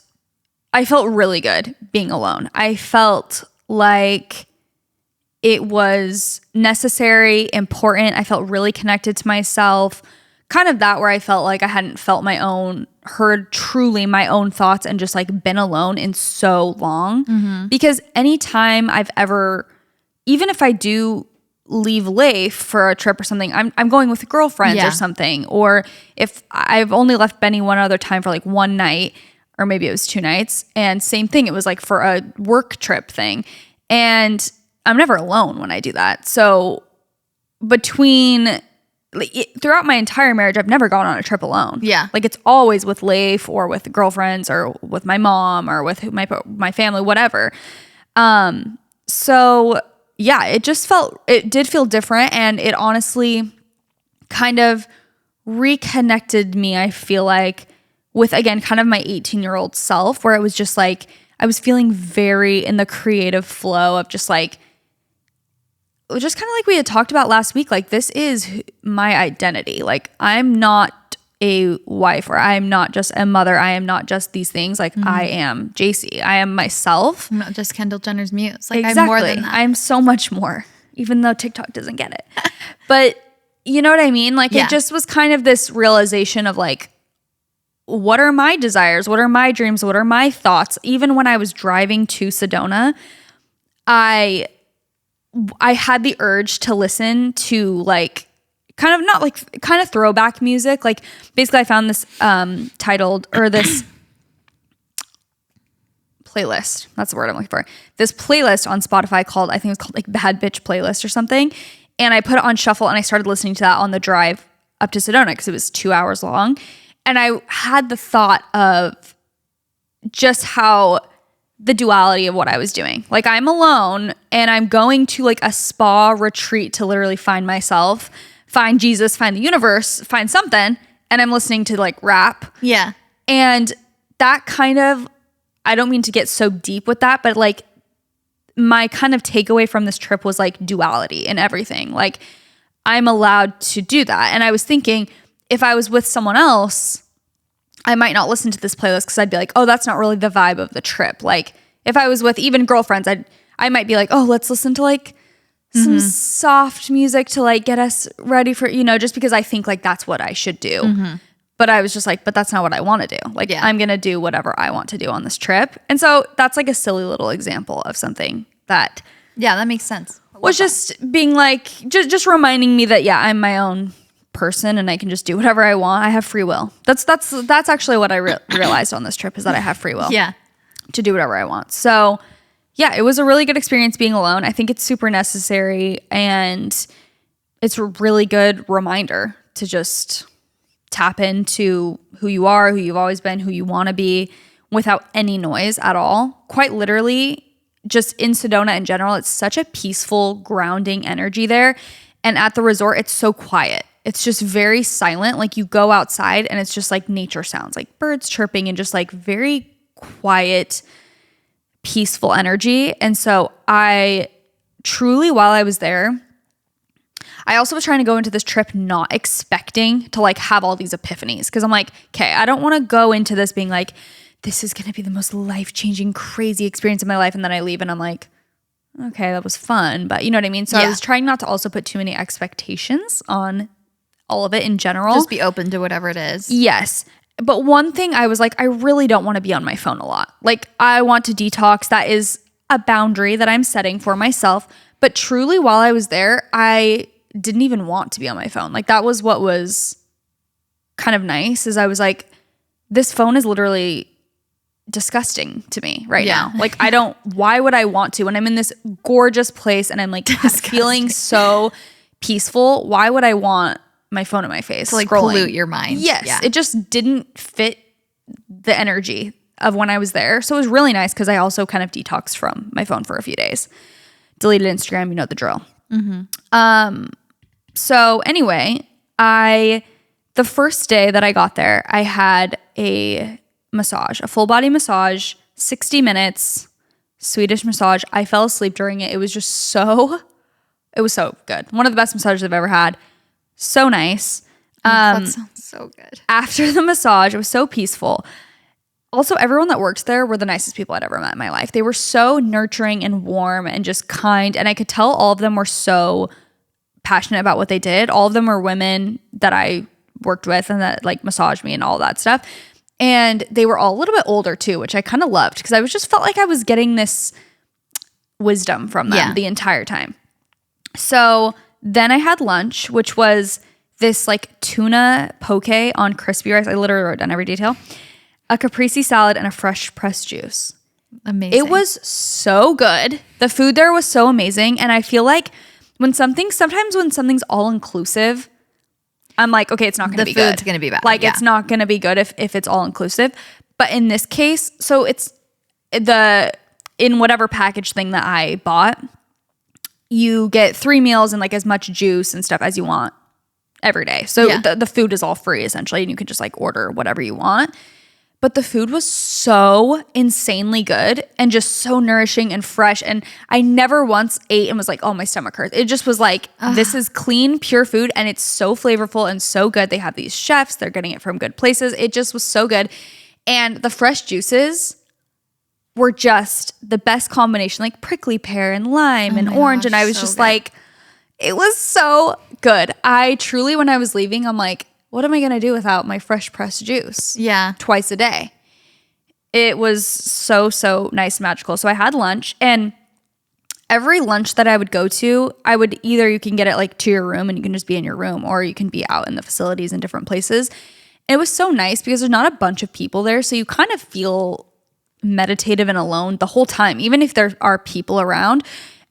really good being alone. I felt like it was necessary, important. I felt really connected to myself, kind of that where I felt like I hadn't heard truly my own thoughts and just like been alone in so long. Because anytime I've ever, even if I do leave Leif for a trip or something, I'm going with girlfriends or something. Or if I've only left Benny one other time for like one night, or maybe it was 2 nights, and same thing, it was like for a work trip thing. And I'm never alone when I do that. So throughout my entire marriage, I've never gone on a trip alone. Yeah. Like it's always with Leif or with girlfriends or with my mom or with my family, whatever. So yeah, it did feel different, and it honestly kind of reconnected me, I feel like, with, again, kind of my 18-year-old self, where it was just like, I was feeling very in the creative flow of just like, just kind of like we had talked about last week, like this is my identity. Like I'm not a wife, or I am not just a mother. I am not just these things. Like I am Jaci. I am myself. I'm not just Kendall Jenner's muse. Like exactly. I'm more than that. I'm so much more, even though TikTok doesn't get it. But you know what I mean? Like it just was kind of this realization of like, what are my desires? What are my dreams? What are my thoughts? Even when I was driving to Sedona, I had the urge to listen to like kind of not like kind of throwback music. Like basically I found this this playlist. That's the word I'm looking for. This playlist on Spotify called, I think it's called like Bad Bitch Playlist or something. And I put it on shuffle and I started listening to that on the drive up to Sedona because it was 2 hours long. And I had the thought of just how the duality of what I was doing. Like I'm alone and I'm going to like a spa retreat to literally find myself, find Jesus, find the universe, find something. And I'm listening to like rap. Yeah. And that kind of, I don't mean to get so deep with that, but like my kind of takeaway from this trip was like duality in everything. Like I'm allowed to do that. And I was thinking, if I was with someone else, I might not listen to this playlist because I'd be like, oh, that's not really the vibe of the trip. Like if I was with even girlfriends, I might be like, oh, let's listen to like some soft music to like get us ready for, just because I think like that's what I should do. But I was just like, but that's not what I want to do. Like I'm going to do whatever I want to do on this trip. And so that's like a silly little example of something that that makes sense. Was just being like, just reminding me that, I'm my own person and I can just do whatever I want. I have free will. That's actually what I realized on this trip, is that I have free will. To do whatever I want. So it was a really good experience being alone. I think it's super necessary, and it's a really good reminder to just tap into who you are, who you've always been, who you want to be, without any noise at all. Quite literally, just in Sedona in general, it's such a peaceful, grounding energy there. And at the resort, it's so quiet. It's just very silent. Like you go outside and it's just like nature sounds, like birds chirping, and just like very quiet, peaceful energy. And so I truly, while I was there, I also was trying to go into this trip not expecting to like have all these epiphanies, because I'm like, okay, I don't want to go into this being like, this is going to be the most life-changing, crazy experience of my life. And then I leave and I'm like, okay, that was fun. But you know what I mean? So I was trying not to also put too many expectations on all of it in general. Just be open to whatever it is. Yes. But one thing I was like, I really don't want to be on my phone a lot. Like I want to detox. That is a boundary that I'm setting for myself. But truly, while I was there, I didn't even want to be on my phone. Like that was what was kind of nice, is I was like, this phone is literally disgusting to me right now. Like why would I want to, when I'm in this gorgeous place and I'm like feeling so peaceful, why would I want my phone in my face to like scrolling? Pollute your mind? Yes. It just didn't fit the energy of when I was there. So it was really nice, because I also kind of detoxed from my phone for a few days. Deleted Instagram, you know the drill. So anyway, the first day that I got there, I had a massage, a full body massage, 60 minutes, Swedish massage. I fell asleep during it. It was so good. One of the best massages I've ever had. So nice. That sounds so good. After the massage, it was so peaceful. Also, everyone that worked there were the nicest people I'd ever met in my life. They were so nurturing and warm and just kind. And I could tell all of them were so passionate about what they did. All of them were women that I worked with and that like massaged me and all that stuff. And they were all a little bit older too, which I kind of loved because I was just felt like I was getting this wisdom from them the entire time. So then I had lunch, which was this like tuna poke on crispy rice. I literally wrote down every detail. A caprese salad and a fresh pressed juice. Amazing. It was so good. The food there was so amazing. And I feel like sometimes when something's all inclusive, I'm like, okay, it's not going to be good. The food's going to be bad. Like it's not going to be good if it's all inclusive. But in this case, so it's in whatever package thing that I bought, you get 3 meals and like as much juice and stuff as you want every day. So the food is all free essentially. And you can just like order whatever you want. But the food was so insanely good and just so nourishing and fresh. And I never once ate and was like, oh, my stomach hurts. It just was like, this is clean, pure food. And it's so flavorful and so good. They have these chefs. They're getting it from good places. It just was so good. And the fresh juices were just the best combination, like prickly pear and lime and orange. And I was just like, it was so good. I truly, when I was leaving, I'm like, what am I going to do without my fresh pressed juice? Yeah. Twice a day. It was so, so nice and magical. So I had lunch, and every lunch that I would go to, I would either, you can get it like to your room and you can just be in your room, or you can be out in the facilities in different places. And it was so nice because there's not a bunch of people there. So you kind of feel meditative and alone the whole time, even if there are people around.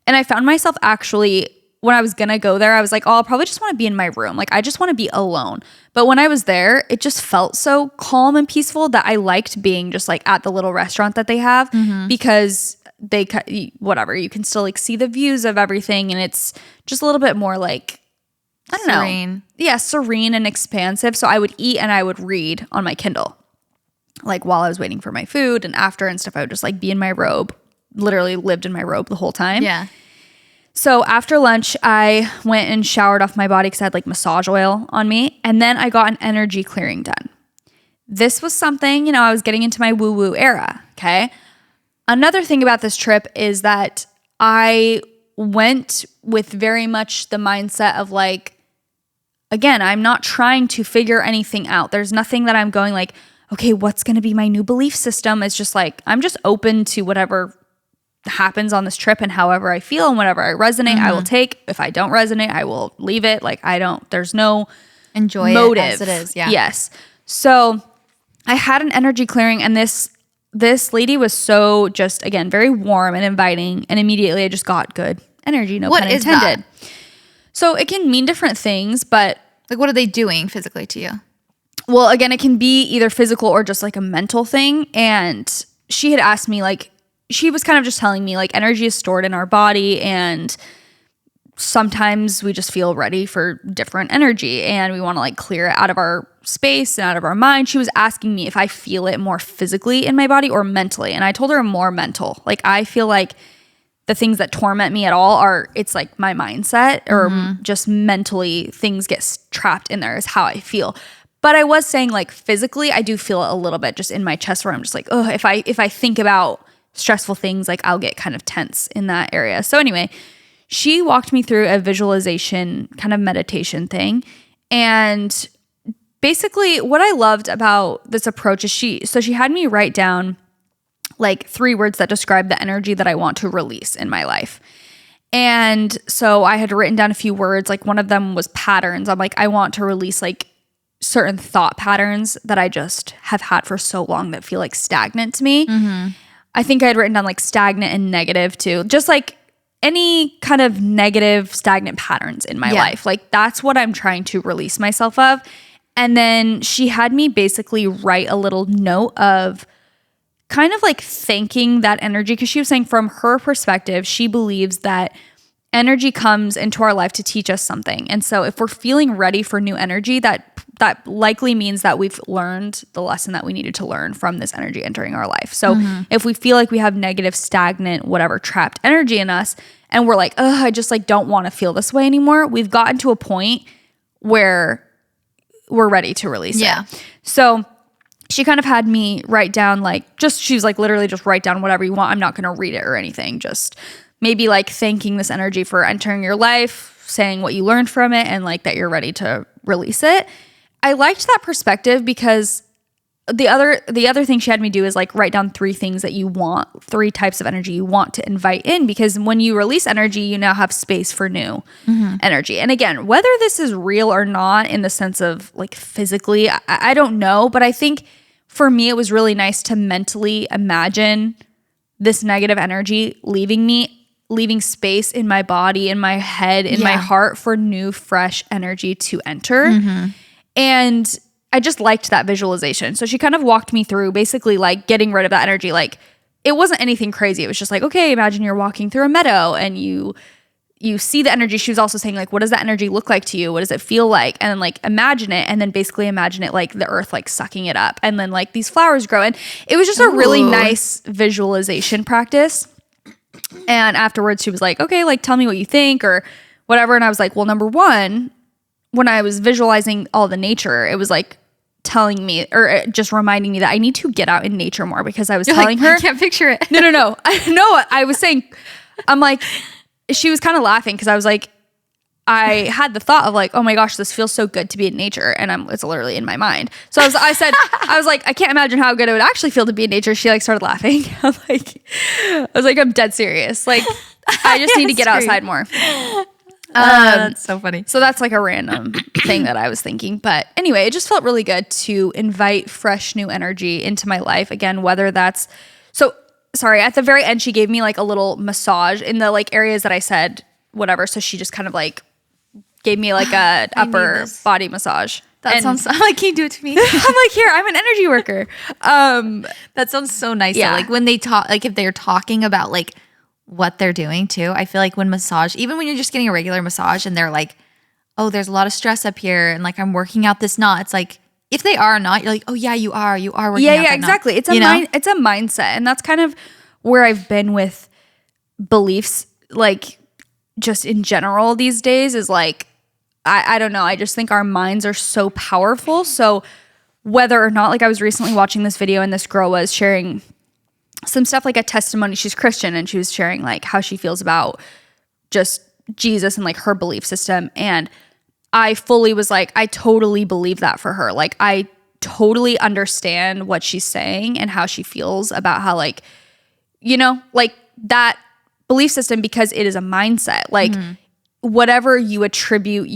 And I found myself actually, when I was going to go there, I was like, oh, I'll probably just want to be in my room. Like, I just want to be alone. But when I was there, it just felt so calm and peaceful that I liked being just like at the little restaurant that they have because whatever, you can still like see the views of everything. And it's just a little bit more like, I don't know. Yeah, serene and expansive. So I would eat and I would read on my Kindle. Like while I was waiting for my food and after and stuff, I would just like be in my robe, literally lived in my robe the whole time. Yeah. So after lunch, I went and showered off my body because I had like massage oil on me. And then I got an energy clearing done. This was something, I was getting into my woo-woo era, okay? Another thing about this trip is that I went with very much the mindset of like, again, I'm not trying to figure anything out. There's nothing that I'm going like, okay, what's going to be my new belief system? It's just like, I'm just open to whatever happens on this trip and however I feel and whatever I resonate, I will take. If I don't resonate, I will leave it. Like there's no enjoy motive. It as it is. Yeah. Yes. So I had an energy clearing and this lady was so just, again, very warm and inviting. And immediately I just got good energy. No pun intended. What is that? So it can mean different things, but like, what are they doing physically to you? Well, again, it can be either physical or just like a mental thing. And she had asked me like, she was kind of just telling me like energy is stored in our body and sometimes we just feel ready for different energy and we want to like clear it out of our space and out of our mind. She was asking me if I feel it more physically in my body or mentally. And I told her more mental. Like I feel like the things that torment me at all it's like my mindset or just mentally things get trapped in there is how I feel. But I was saying like physically, I do feel it a little bit just in my chest where I'm just like, oh, if I think about stressful things, like I'll get kind of tense in that area. So anyway, she walked me through a visualization kind of meditation thing. And basically what I loved about this approach is she had me write down like 3 words that describe the energy that I want to release in my life. And so I had written down a few words, like one of them was patterns. I'm like, I want to release like certain thought patterns that I just have had for so long that feel like stagnant to me. I think I had written down like stagnant and negative too. Just like any kind of negative stagnant patterns in my life. Like that's what I'm trying to release myself of. And then she had me basically write a little note of kind of like thanking that energy. Because she was saying from her perspective, she believes that energy comes into our life to teach us something. And so if we're feeling ready for new energy, that likely means that we've learned the lesson that we needed to learn from this energy entering our life. So if we feel like we have negative, stagnant, whatever, trapped energy in us, and we're like, I just like don't want to feel this way anymore, we've gotten to a point where we're ready to release it. So she kind of had me write down she was like, literally just write down whatever you want. I'm not going to read it or anything. Just maybe like thanking this energy for entering your life, saying what you learned from it and like that you're ready to release it. I liked that perspective because the other thing she had me do is like write down 3 things that you want, 3 types of energy you want to invite in, because when you release energy, you now have space for new energy. And again, whether this is real or not in the sense of like physically, I don't know, but I think for me, it was really nice to mentally imagine this negative energy leaving space in my body, in my head, in my heart for new, fresh energy to enter. And I just liked that visualization. So she kind of walked me through basically like getting rid of that energy. Like it wasn't anything crazy. It was just like, okay, imagine you're walking through a meadow and you see the energy. She was also saying like, what does that energy look like to you? What does it feel like? And then like imagine it, and then basically imagine it like the earth like sucking it up, and then like these flowers grow. And it was just a really nice visualization practice. And afterwards she was like, okay, like tell me what you think or whatever. And I was like, well, number one, when I was visualizing all the nature, it was like telling me or just reminding me that I need to get out in nature more, because I was telling her, I can't picture it. No. I know. I was saying, I'm like, she was kind of laughing because I was like, I had the thought of like, oh my gosh, this feels so good to be in nature, and it's literally in my mind. So I said, I was like, I can't imagine how good it would actually feel to be in nature. She like started laughing. I was like, I'm dead serious. Like, I just need to get outside more. That's so funny. So that's like a random thing that I was thinking. But anyway, it just felt really good to invite fresh new energy into my life. Again, whether that's at the very end, she gave me like a little massage in the like areas that I said whatever. So she just kind of like gave me like a upper body massage. That sounds like, can you do it to me? I'm like, here, I'm an energy worker. That sounds so nice. Yeah. Though. Like when they talk, like if they're talking about like what they're doing too. I feel like when massage, even when you're just getting a regular massage and they're like, oh, there's a lot of stress up here and like I'm working out this knot. It's like, if they are or not, you're like, oh yeah, you are working out that knot. Exactly. It's it's a mindset. And that's kind of where I've been with beliefs, like just in general these days, is like, I don't know. I just think our minds are so powerful. So whether or not, like I was recently watching this video and this girl was sharing some stuff like a testimony. She's Christian and she was sharing like how she feels about just Jesus and like her belief system. And I fully was like, I totally believe that for her. Like I totally understand what she's saying and how she feels about how like, you know, like that belief system, because it is a mindset. Like whatever you attribute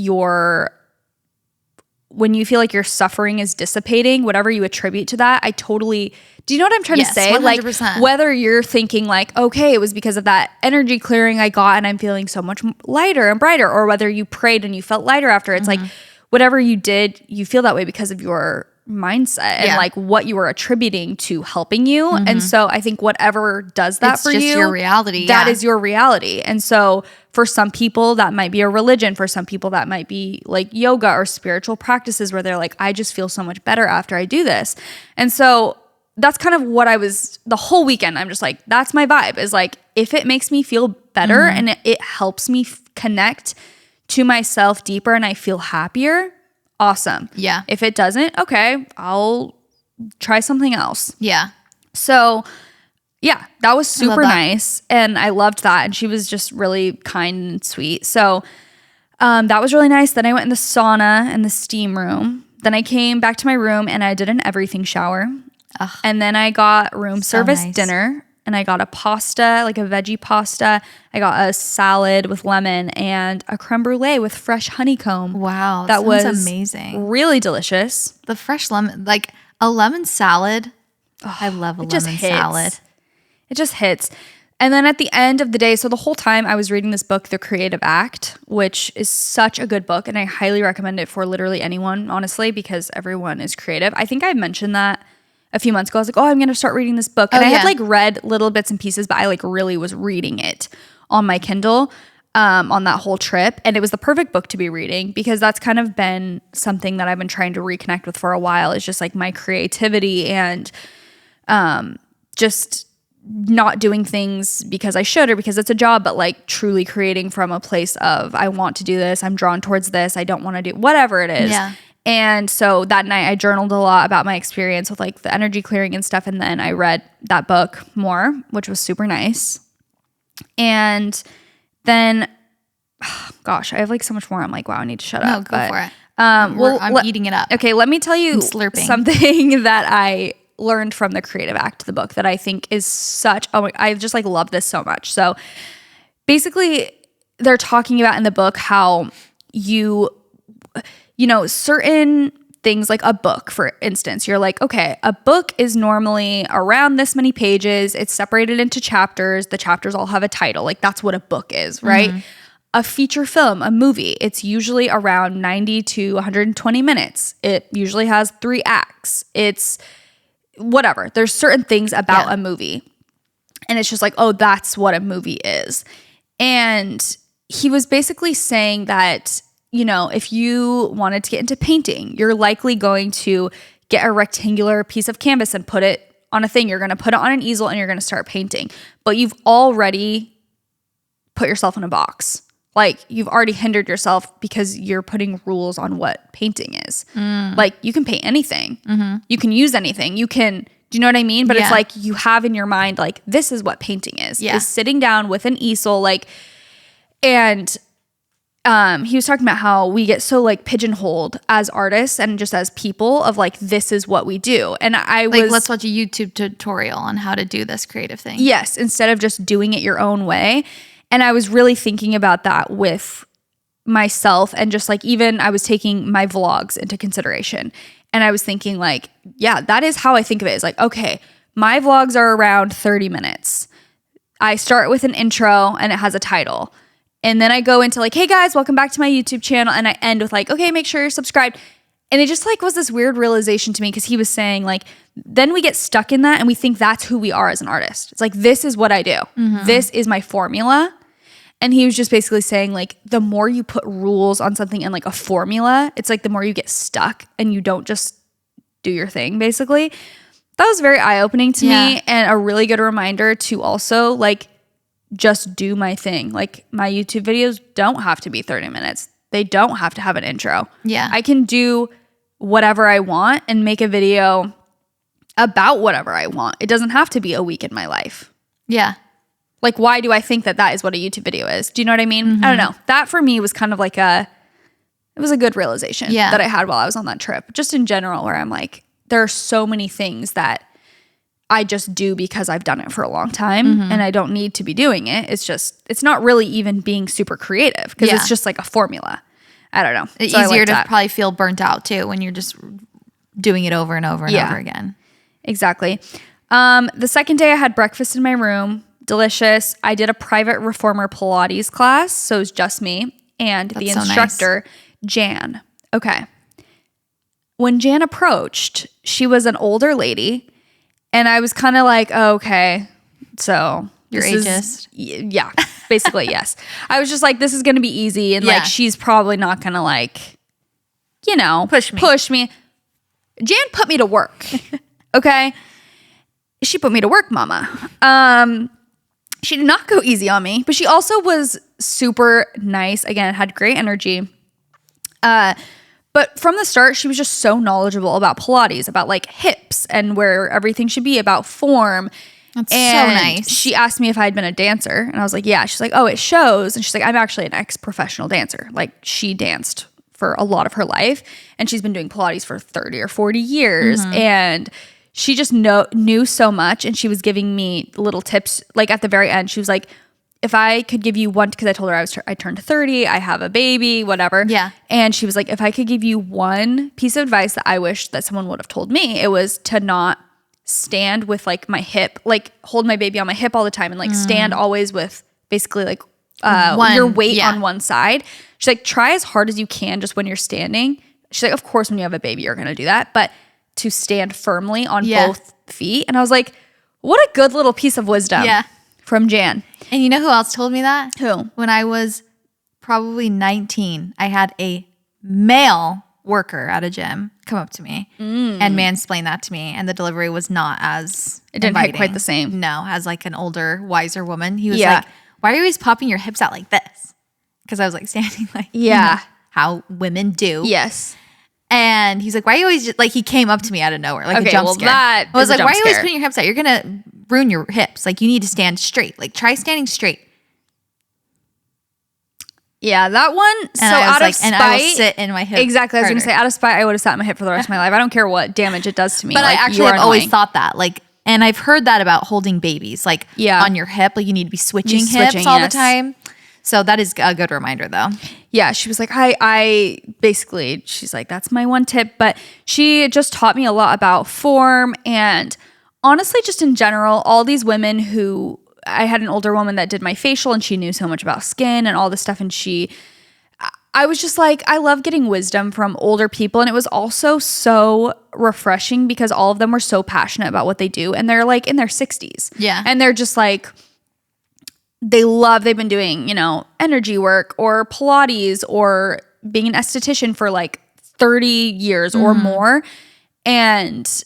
when you feel like your suffering is dissipating, whatever you attribute to that, do you know what I'm trying to say? 100%. Like whether you're thinking like, okay, it was because of that energy clearing I got and I'm feeling so much lighter and brighter, or whether you prayed and you felt lighter after, it's like whatever you did, you feel that way because of your mindset and like what you were attributing to helping you. And so I think whatever does that for you, it's just your reality. That is your reality. And so for some people that might be a religion, for some people that might be like yoga or spiritual practices where they're like, I just feel so much better after I do this. And so that's kind of what I was the whole weekend. I'm just like, that's my vibe, is like, if it makes me feel better and it helps me connect to myself deeper and I feel happier, awesome. Yeah. If it doesn't, okay, I'll try something else. Yeah. So yeah, that was super nice. And I loved that. And she was just really kind and sweet. So that was really nice. Then I went in the sauna and the steam room. Then I came back to my room and I did an everything shower. Ugh, and then I got room service dinner. And I got a pasta, like a veggie pasta. I got a salad with lemon and a creme brulee with fresh honeycomb. Wow. That was amazing. Really delicious. The fresh lemon, like a lemon salad. Oh, I love a lemon salad. It just hits. And then at the end of the day, so the whole time I was reading this book, The Creative Act, which is such a good book. And I highly recommend it for literally anyone, honestly, because everyone is creative. I think I mentioned that a few months ago. I was like, oh, I'm going to start reading this book. And I had like read little bits and pieces, but I like really was reading it on my Kindle on that whole trip. And it was the perfect book to be reading, because that's kind of been something that I've been trying to reconnect with for a while. It's just like my creativity and just not doing things because I should or because it's a job, but like truly creating from a place of, I want to do this. I'm drawn towards this. I don't want to do whatever it is. Yeah. And so that night I journaled a lot about my experience with like the energy clearing and stuff. And then I read that book more, which was super nice. And then gosh, I have like so much more. I'm like, wow, I need to shut No, up. go for it. I'm eating it up. Okay, let me tell you slurping. something that I learned from the creative act of the book that I think is such, I just like love this so much. So basically they're talking about in the book how you know, certain things like a book, for instance, you're like, okay, a book is normally around this many pages. It's separated into chapters. The chapters all have a title. Like that's what a book is, right? Mm-hmm. A feature film, a movie, it's usually around 90 to 120 minutes. It usually has 3 acts. It's whatever. There's certain things about a movie. And it's just like, oh, that's what a movie is. And he was basically saying that, you know, if you wanted to get into painting, you're likely going to get a rectangular piece of canvas and put it on a thing. You're going to put it on an easel and you're going to start painting. But you've already put yourself in a box. Like you've already hindered yourself because you're putting rules on what painting is. Like you can paint anything. Mm-hmm. You can use anything. You can, do you know what I mean? But it's like you have in your mind, like, this is what painting is sitting down with an easel. Like, and he was talking about how we get so like pigeonholed as artists and just as people of like, this is what we do. And let's watch a YouTube tutorial on how to do this creative thing. Yes. Instead of just doing it your own way. And I was really thinking about that with myself and just like, even I was taking my vlogs into consideration and I was thinking like, yeah, that is how I think of it. It's like, okay, my vlogs are around 30 minutes. I start with an intro and it has a title. And then I go into like, hey guys, welcome back to my YouTube channel. And I end with like, okay, make sure you're subscribed. And it just like was this weird realization to me because he was saying like, then we get stuck in that and we think that's who we are as an artist. It's like, this is what I do. Mm-hmm. This is my formula. And he was just basically saying like, the more you put rules on something and like a formula, it's like the more you get stuck and you don't just do your thing basically. That was very eye-opening to me and a really good reminder to also like, just do my thing. Like my YouTube videos don't have to be 30 minutes. They don't have to have an intro. Yeah. I can do whatever I want and make a video about whatever I want. It doesn't have to be a week in my life. Yeah. Like, why do I think that that is what a YouTube video is? Do you know what I mean? Mm-hmm. I don't know. That for me was kind of like it was a good realization that I had while I was on that trip. Just in general, where I'm like, there are so many things that I just do because I've done it for a long time and I don't need to be doing it. It's just, it's not really even being super creative because it's just like a formula. I don't know. It's easier to probably feel burnt out too when you're just doing it over and over and over again. Exactly. The second day I had breakfast in my room. Delicious. I did a private reformer Pilates class. So it was just me and the instructor, Jan. Okay. When Jan approached, she was an older lady. And I was kind of like, oh, okay, so you're ageist. Yeah, basically, yes. I was just like, this is going to be easy. And like, she's probably not going to like, you know, push me. Jan put me to work. Okay. She put me to work, mama. She did not go easy on me, but she also was super nice. Again, had great energy. But from the start, she was just so knowledgeable about Pilates, about like hips and where everything should be, about form. That's so nice. She asked me if I had been a dancer. And I was like, yeah. She's like, oh, it shows. And she's like, I'm actually an ex-professional dancer. Like she danced for a lot of her life. And she's been doing Pilates for 30 or 40 years. Mm-hmm. And she just knew so much. And she was giving me little tips. Like at the very end, she was like, if I could give you one, because I told her I turned 30, I have a baby, whatever. Yeah. And she was like, if I could give you one piece of advice that I wish that someone would have told me, it was to not stand with like my hip, like hold my baby on my hip all the time and like stand always with basically like your weight on one side. She's like, try as hard as you can just when you're standing. She's like, of course, when you have a baby, you're going to do that. But to stand firmly on both feet. And I was like, what a good little piece of wisdom. Yeah. From Jan. And you know who else told me that? Who? When I was probably 19, I had a male worker at a gym come up to me and mansplain that to me. And the delivery was not as It didn't hit quite the same. No, as like an older, wiser woman. He was like, why are you always popping your hips out like this? Because I was like standing like, you know, how women do. Yes. And he's like, why are you always just, like, he came up to me out of nowhere, like a jump scare. I was like, why are you always putting your hips out? You're going to ruin your hips. Like, you need to stand straight. Like, try standing straight. Yeah, that one. And so I was out like, of spite, and I will sit in my hip. Exactly. I was going to harder. say, out of spite, I would have sat in my hip for the rest of my life. I don't care what damage it does to me. But like, I actually have always thought that. Like, and I've heard that about holding babies. Like, on your hip, like you need to be switching hips all the time. So that is a good reminder, though. Yeah, she was like, I basically, she's like, that's my one tip. But she just taught me a lot about form and honestly, just in general, all these women who, I had an older woman that did my facial and she knew so much about skin and all this stuff. And I was just like, I love getting wisdom from older people. And it was also so refreshing because all of them were so passionate about what they do. And they're like in their 60s. Yeah. And they're just like, they've been doing, energy work or Pilates or being an esthetician for like 30 years or more. And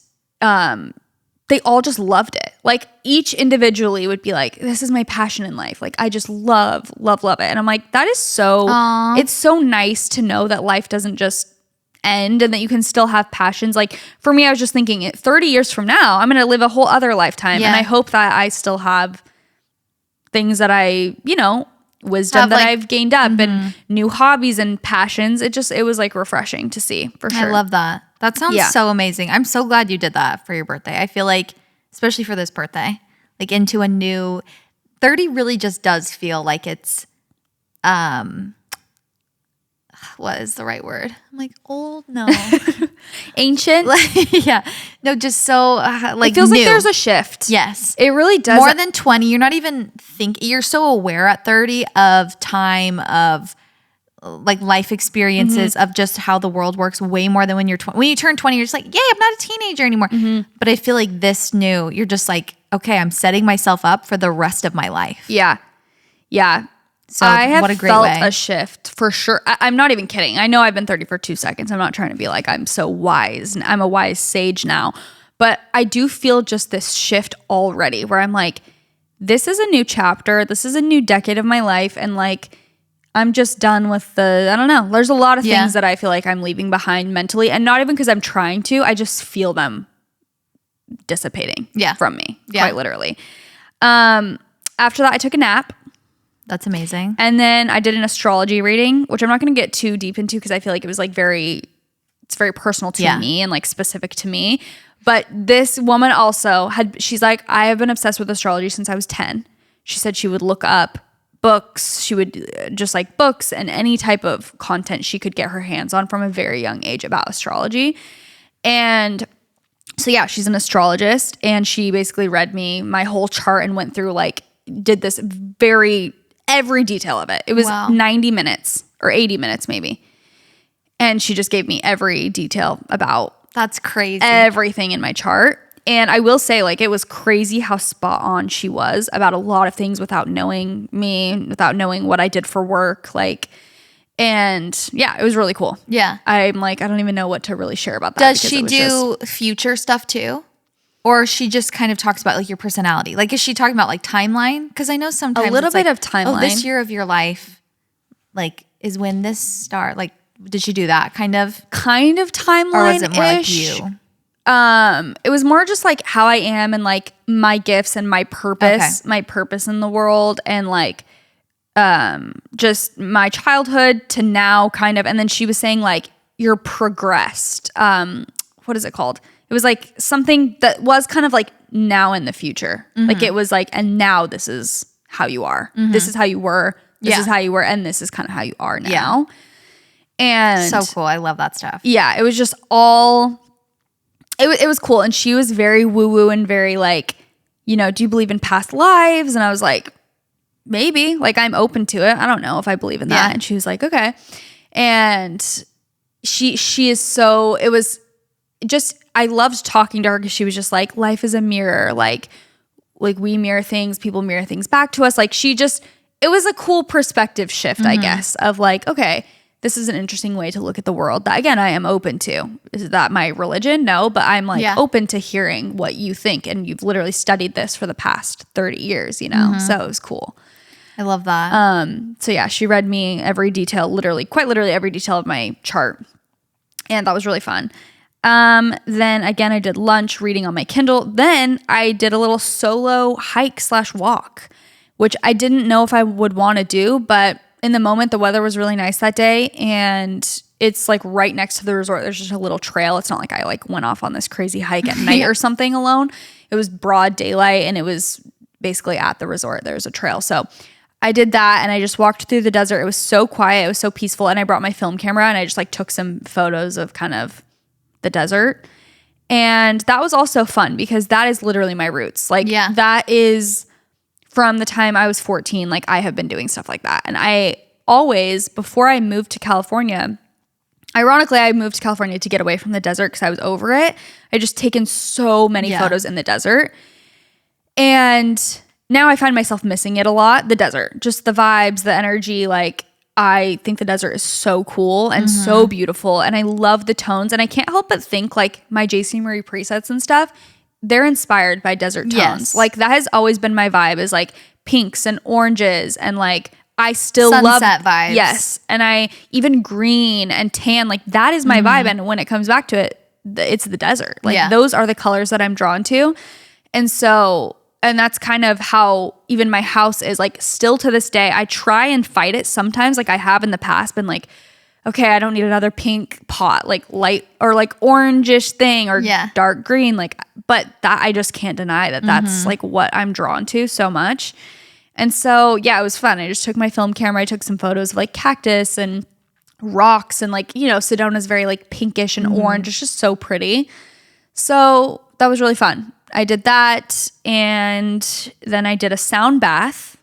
they all just loved it. Like each individually would be like, this is my passion in life. Like I just love it. And I'm like, that is it's so nice to know that life doesn't just end and that you can still have passions. Like for me, I was just thinking 30 years from now, I'm going to live a whole other lifetime. Yeah. And I hope that I still have things that I, wisdom that I've gained up and new hobbies and passions. It was like refreshing to see for sure. I love that. That sounds so amazing. I'm so glad you did that for your birthday. I feel like, especially for this birthday, like into a new 30 really just does feel like it's, what is the right word? I'm like old. No. Ancient. Yeah. No, just so like it feels new. like there's a shift. Yes. It really does. More than 20. You're not even you're so aware at 30 of time, of like life experiences, of just how the world works way more than when you're 20. When you turn 20, you're just like, yay, I'm not a teenager anymore. But I feel like this new, you're just like, okay, I'm setting myself up for the rest of my life. Yeah. Yeah. So I have what a great felt way. a shift for sure. I'm not even kidding. I know I've been 30 for 2 seconds. I'm not trying to be like I'm so wise and I'm a wise sage now. But I do feel just this shift already where I'm like, this is a new chapter. This is a new decade of my life. And like, I'm just done with I don't know. There's a lot of things that I feel like I'm leaving behind mentally. And not even because I'm trying to. I just feel them dissipating from me, quite literally. After that, I took a nap. That's amazing. And then I did an astrology reading, which I'm not going to get too deep into because I feel like it was like it's very personal to me and like specific to me. But this woman also she's like, I have been obsessed with astrology since I was 10. She said she would look up books. She would just like books and any type of content she could get her hands on from a very young age about astrology. And so, yeah, she's an astrologist and she basically read me my whole chart and went through did this every detail of it. It was 90 minutes or 80 minutes maybe. And she just gave me every detail about that's crazy. Everything in my chart. And I will say it was crazy how spot on she was about a lot of things without knowing me, without knowing what I did for work. And yeah, it was really cool. Yeah. I'm like, I don't even know what to really share about that. Does she do future stuff too? Or she just kind of talks about your personality? Like, is she talking about timeline? Because I know sometimes a little bit of timeline. Oh, this year of your life, is when this start. Did she do that kind of timeline? Or was it more like you? It was more just how I am and my gifts and my purpose, my purpose in the world, and just my childhood to now kind of. And then she was saying you're progressed. What is it called? It was something that was kind of now in the future. It was and now this is how you are. This is how you were. This is how you were. And this is kind of how you are now. Yeah. And so cool. I love that stuff. Yeah. It was just it was cool. And she was very woo-woo and very do you believe in past lives? And I was like, maybe. I'm open to it. I don't know if I believe in that. Yeah. And she was like, okay. And she is so, it was just, I loved talking to her because she was just life is a mirror. We mirror things, people mirror things back to us. It was a cool perspective shift, I guess, of okay, this is an interesting way to look at the world that, again, I am open to. Is that my religion? No, but I'm open to hearing what you think. And you've literally studied this for the past 30 years, So it was cool. I love that. So yeah, she read me every detail, quite literally every detail of my chart. And that was really fun. Then again, I did lunch reading on my Kindle. Then I did a little solo hike / walk, which I didn't know if I would want to do, but in the moment, the weather was really nice that day, and it's like right next to the resort. There's just a little trail. It's not like I like went off on this crazy hike at night or something alone. It was broad daylight, and it was basically at the resort. There's a trail. So I did that, and I just walked through the desert. It was so quiet. It was so peaceful. And I brought my film camera, and I just like took some photos of kind of the desert. And that was also fun because that is literally my roots. Like that is from the time I was 14. Like I have been doing stuff like that. And I always, before I moved to California, ironically, I moved to California to get away from the desert because I was over it. I just taken so many photos in the desert. And now I find myself missing it a lot. The desert, just the vibes, the energy. Like I think the desert is so cool and so beautiful. And I love the tones. And I can't help but think like my Jaci Marie presets and stuff, they're inspired by desert tones. Yes. Like that has always been my vibe, is like pinks and oranges, and like I still love sunset vibes. Yes. And I even green and tan, like that is my vibe. And when it comes back to it, it's the desert. Like those are the colors that I'm drawn to. And so, and that's kind of how even my house is. Like still to this day, I try and fight it sometimes. Like I have in the past been like, okay, I don't need another pink pot, like light or like orangish thing or dark green. Like, but that I just can't deny that that's like what I'm drawn to so much. And so, yeah, it was fun. I just took my film camera. I took some photos of like cactus and rocks, and like, you know, Sedona's very like pinkish and orange. It's just so pretty. So that was really fun. I did that, and then I did a sound bath.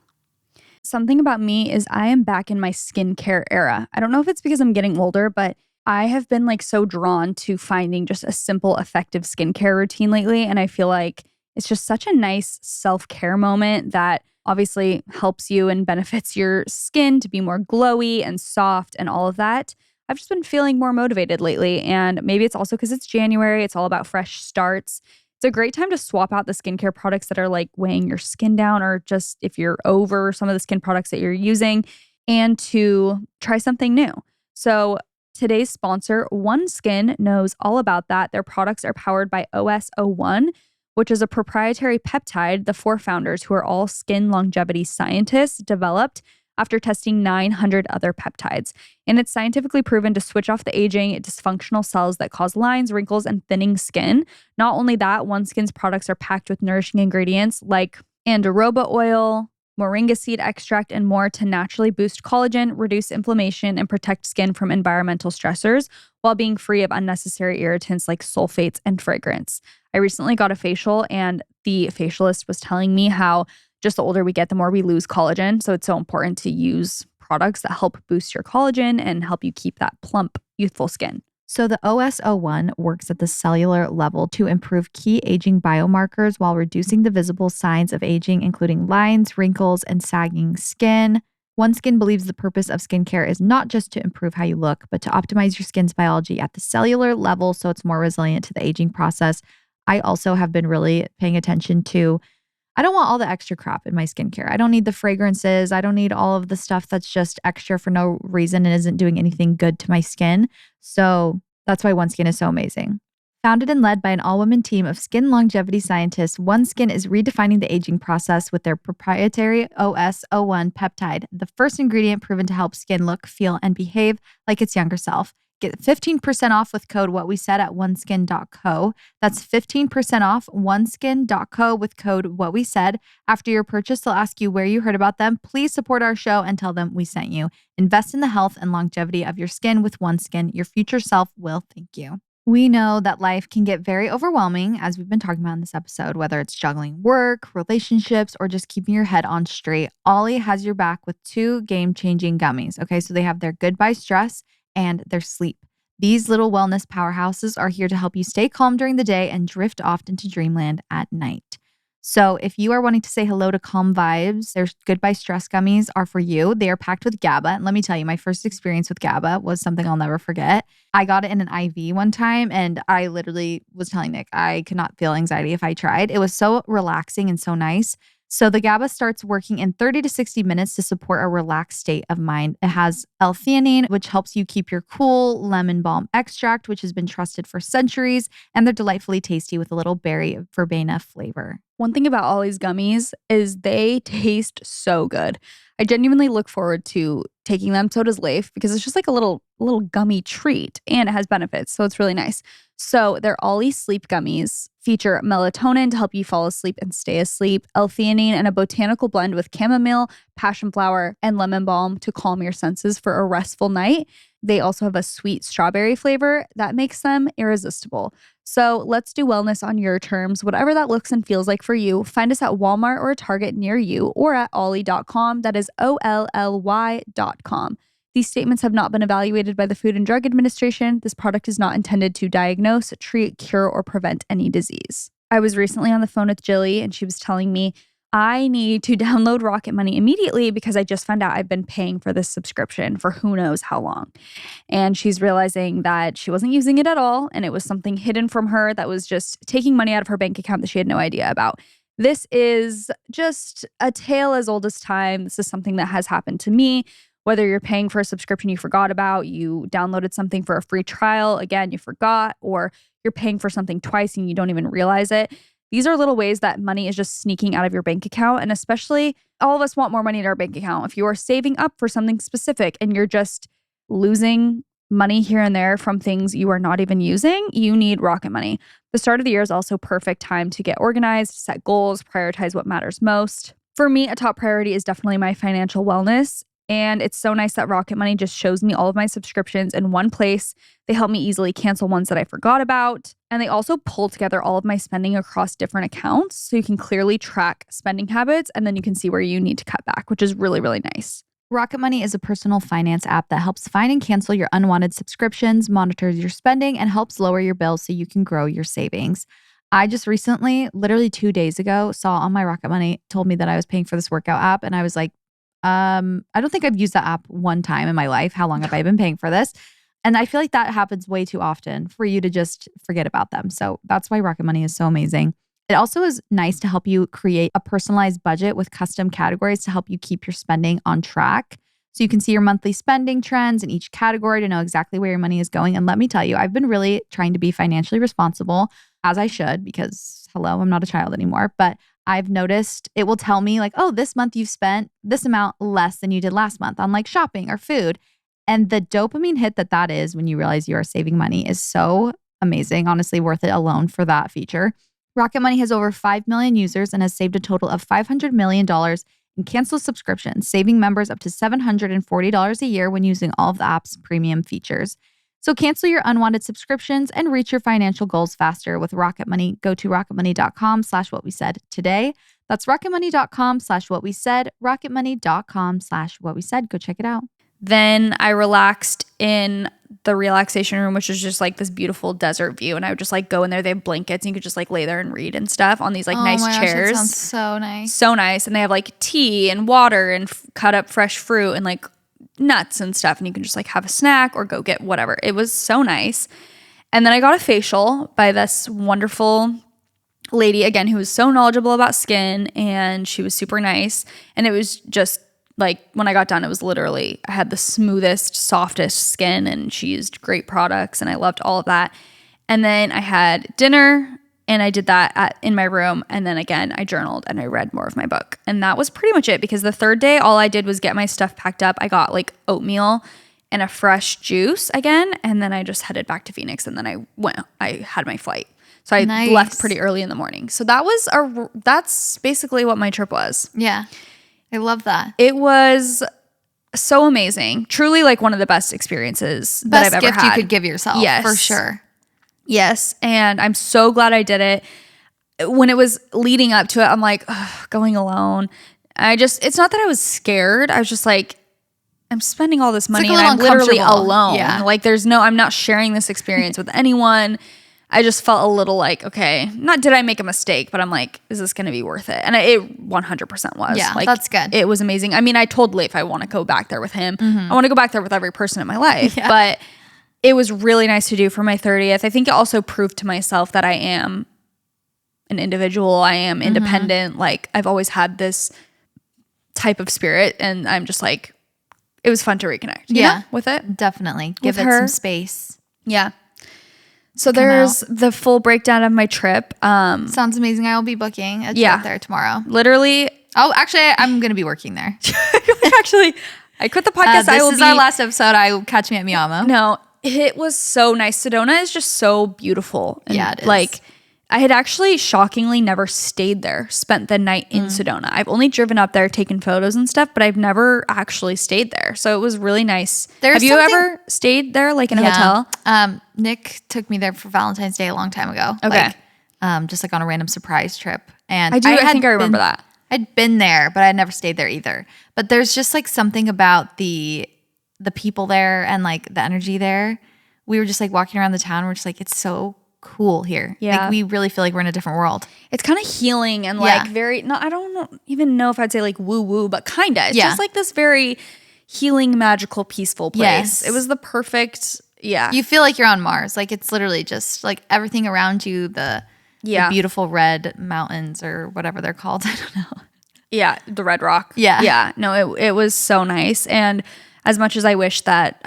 Something about me is I am back in my skincare era. I don't know if it's because I'm getting older, but I have been like so drawn to finding just a simple, effective skincare routine lately. And I feel like it's just such a nice self-care moment that obviously helps you and benefits your skin to be more glowy and soft and all of that. I've just been feeling more motivated lately, and maybe it's also because it's January. It's all about fresh starts. It's a great time to swap out the skincare products that are like weighing your skin down, or just if you're over some of the skin products that you're using, and to try something new. So today's sponsor, OneSkin, knows all about that. Their products are powered by OS01, which is a proprietary peptide the four founders, who are all skin longevity scientists, developed after testing 900 other peptides. And it's scientifically proven to switch off the aging, dysfunctional cells that cause lines, wrinkles, and thinning skin. Not only that, OneSkin's products are packed with nourishing ingredients like andiroba oil, moringa seed extract, and more to naturally boost collagen, reduce inflammation, and protect skin from environmental stressors while being free of unnecessary irritants like sulfates and fragrance. I recently got a facial, and the facialist was telling me how just the older we get, the more we lose collagen. So it's so important to use products that help boost your collagen and help you keep that plump, youthful skin. So the OS01 works at the cellular level to improve key aging biomarkers while reducing the visible signs of aging, including lines, wrinkles, and sagging skin. OneSkin believes the purpose of skincare is not just to improve how you look, but to optimize your skin's biology at the cellular level so it's more resilient to the aging process. I also have been really paying attention to, I don't want all the extra crap in my skincare. I don't need the fragrances. I don't need all of the stuff that's just extra for no reason and isn't doing anything good to my skin. So that's why OneSkin is so amazing. Founded and led by an all-women team of skin longevity scientists, OneSkin is redefining the aging process with their proprietary OS01 peptide, the first ingredient proven to help skin look, feel, and behave like its younger self. Get 15% off with code WhatWeSaid at oneskin.co. That's 15% off oneskin.co with code WhatWeSaid. After your purchase, they'll ask you where you heard about them. Please support our show and tell them we sent you. Invest in the health and longevity of your skin with OneSkin. Your future self will thank you. We know that life can get very overwhelming, as we've been talking about in this episode, whether it's juggling work, relationships, or just keeping your head on straight. Ollie has your back with 2 game-changing gummies. Okay, so they have their Goodbye Stress and their Sleep. These little wellness powerhouses are here to help you stay calm during the day and drift off into dreamland at night. So if you are wanting to say hello to calm vibes, their Goodbye Stress gummies are for you. They are packed with GABA. And let me tell you, my first experience with GABA was something I'll never forget. I got it in an IV one time, and I literally was telling Nick I could not feel anxiety if I tried. It was so relaxing and so nice. So the GABA starts working in 30 to 60 minutes to support a relaxed state of mind. It has L-theanine, which helps you keep your cool, lemon balm extract, which has been trusted for centuries, and they're delightfully tasty with a little berry verbena flavor. One thing about Ollie's gummies is they taste so good. I genuinely look forward to taking them. So does Leif, because it's just like a little gummy treat and it has benefits. So it's really nice. So their Ollie Sleep Gummies feature melatonin to help you fall asleep and stay asleep, L-theanine, and a botanical blend with chamomile, passion flower, and lemon balm to calm your senses for a restful night. They also have a sweet strawberry flavor that makes them irresistible. So let's do wellness on your terms, whatever that looks and feels like for you. Find us at Walmart or a Target near you or at ollie.com. That is OLLY.com. These statements have not been evaluated by the Food and Drug Administration. This product is not intended to diagnose, treat, cure, or prevent any disease. I was recently on the phone with Jilly and she was telling me I need to download Rocket Money immediately because I just found out I've been paying for this subscription for who knows how long. And she's realizing that she wasn't using it at all and it was something hidden from her that was just taking money out of her bank account that she had no idea about. This is just a tale as old as time. This is something that has happened to me. Whether you're paying for a subscription you forgot about, you downloaded something for a free trial, again, you forgot, or you're paying for something twice and you don't even realize it. These are little ways that money is just sneaking out of your bank account. And especially all of us want more money in our bank account. If you are saving up for something specific and you're just losing money here and there from things you are not even using, you need Rocket Money. The start of the year is also perfect time to get organized, set goals, prioritize what matters most. For me, a top priority is definitely my financial wellness. And it's so nice that Rocket Money just shows me all of my subscriptions in one place. They help me easily cancel ones that I forgot about. And they also pull together all of my spending across different accounts so you can clearly track spending habits and then you can see where you need to cut back, which is really, really nice. Rocket Money is a personal finance app that helps find and cancel your unwanted subscriptions, monitors your spending, and helps lower your bills so you can grow your savings. I just recently, literally 2 days ago, saw on my Rocket Money, told me that I was paying for this workout app. And I was like, I don't think I've used that app one time in my life. How long have I been paying for this? And I feel like that happens way too often for you to just forget about them. So that's why Rocket Money is so amazing. It also is nice to help you create a personalized budget with custom categories to help you keep your spending on track. So you can see your monthly spending trends in each category to know exactly where your money is going. And let me tell you, I've been really trying to be financially responsible, as I should, because hello, I'm not a child anymore. But I've noticed it will tell me like, oh, this month you've spent this amount less than you did last month on like shopping or food. And the dopamine hit that is when you realize you are saving money is so amazing. Honestly, worth it alone for that feature. Rocket Money has over 5 million users and has saved a total of $500 million in canceled subscriptions, saving members up to $740 a year when using all of the app's premium features. So cancel your unwanted subscriptions and reach your financial goals faster with Rocket Money. Go to rocketmoney.com/whatwesaid today. That's rocketmoney.com/whatwesaid, rocketmoney.com/whatwesaid. Go check it out. Then I relaxed in the relaxation room, which is just like this beautiful desert view. And I would just like go in there. They have blankets and you could just like lay there and read and stuff on these like nice chairs. That sounds so nice. So nice. And they have like tea and water and cut up fresh fruit and like nuts and stuff. And you can just like have a snack or go get whatever. It was so nice. And then I got a facial by this wonderful lady, again, who was so knowledgeable about skin and she was super nice. And it was just like when I got done, it was literally, I had the smoothest, softest skin and she used great products and I loved all of that. And then I had dinner and I did that in my room. And then again, I journaled and I read more of my book. And that was pretty much it because the third day, all I did was get my stuff packed up. I got like oatmeal and a fresh juice again. And then I just headed back to Phoenix and then I had my flight. So I left pretty early in the morning. So that's basically what my trip was. Yeah. I love that. It was so amazing. Truly like one of the best experiences that I've ever had. Best gift you could give yourself. Yes. For sure. Yes. And I'm so glad I did it. When it was leading up to it, I'm like, going alone. It's not that I was scared. I was just like, I'm spending all this money and I'm literally alone. Yeah. Like I'm not sharing this experience with anyone. I just felt a little like, okay, not did I make a mistake, but I'm like, is this going to be worth it? And it 100% was. Yeah, like, that's good. It was amazing. I mean, I told Leif I want to go back there with him. Mm-hmm. I want to go back there with every person in my life. Yeah. But it was really nice to do for my 30th. I think it also proved to myself that I am an individual. I am independent. Mm-hmm. Like I've always had this type of spirit and I'm just like, it was fun to reconnect. You know, with it. Definitely. Give it some space. Yeah. So there's the full breakdown of my trip. Sounds amazing. I will be booking a trip there tomorrow. Literally. Oh, actually, I'm going to be working there. Actually, I quit the podcast. This is our last episode. I will catch me at Miyamo. No, it was so nice. Sedona is just so beautiful. And yeah, it is. Like, I had actually shockingly never stayed there, spent the night in Sedona. I've only driven up there, taken photos and stuff, but I've never actually stayed there. So it was really nice. Have you ever stayed there, like in a hotel? Nick took me there for Valentine's Day a long time ago. Okay. Just like on a random surprise trip. And I think I remember that. I'd been there, but I had never stayed there either. But there's just like something about the people there and like the energy there. We were just like walking around the town. We're just like, it's so cool here. Yeah. Like we really feel like we're in a different world. It's kind of healing and like very, no, I don't even know if I'd say like woo woo, but kind of. It's just like this very healing, magical, peaceful place. Yes. It was the perfect, You feel like you're on Mars. Like it's literally just like everything around you, the beautiful red mountains or whatever they're called. I don't know. Yeah, the Red Rock. Yeah. Yeah, no, it was so nice. And as much as I wish that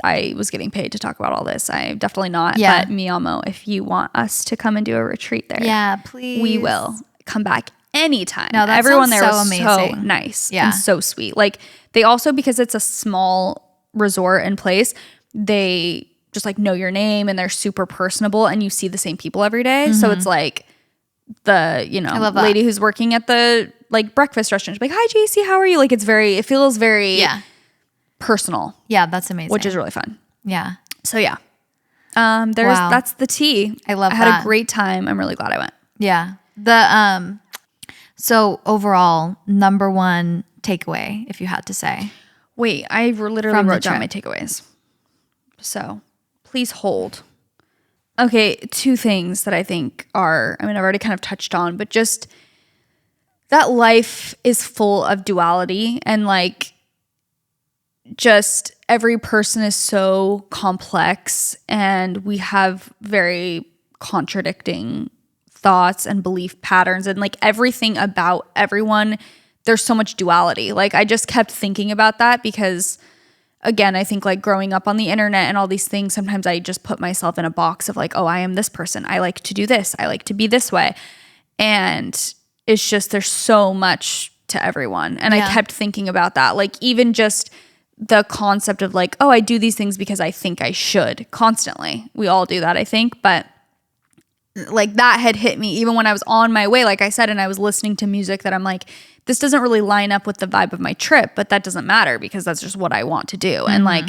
I was getting paid to talk about all this, I'm definitely not. Yeah. But Miyamo, if you want us to come and do a retreat there, please. we will come back anytime. No, that everyone there so was amazing. So nice and so sweet. Like they also, because it's a small resort and place, they just like know your name and they're super personable and you see the same people every day. So it's like the, lady who's working at the like breakfast restaurant. She's like, hi Jaci, how are you? Like it feels very personal. Yeah, that's amazing. Which is really fun. Yeah. So yeah. That's the tea. I had a great time. I'm really glad I went. Yeah. So overall, number one takeaway, if you had to say. Wait, I literally wrote down my takeaways. So please hold. Okay, two things that I think are, I've already kind of touched on, but just that life is full of duality and like just every person is so complex and we have very contradicting thoughts and belief patterns and like everything about everyone, there's so much duality. Like I just kept thinking about that because again, I think like growing up on the internet and all these things, sometimes I just put myself in a box of like, oh, I am this person. I like to do this. I like to be this way. And it's just, there's so much to everyone. And I kept thinking about that. Like even just the concept of like, oh, I do these things because I think I should constantly. We all do that, I think. But like that had hit me even when I was on my way, like I said, and I was listening to music that I'm like, this doesn't really line up with the vibe of my trip, but that doesn't matter because that's just what I want to do. And like,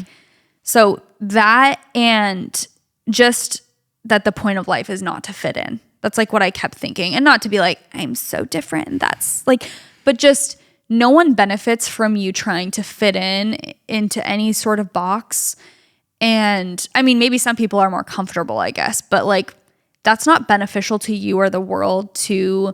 so that and just that the point of life is not to fit in. That's like what I kept thinking and not to be like, I'm so different. And that's like, but just no one benefits from you trying to fit into any sort of box. And I mean, maybe some people are more comfortable, I guess, but like, that's not beneficial to you or the world to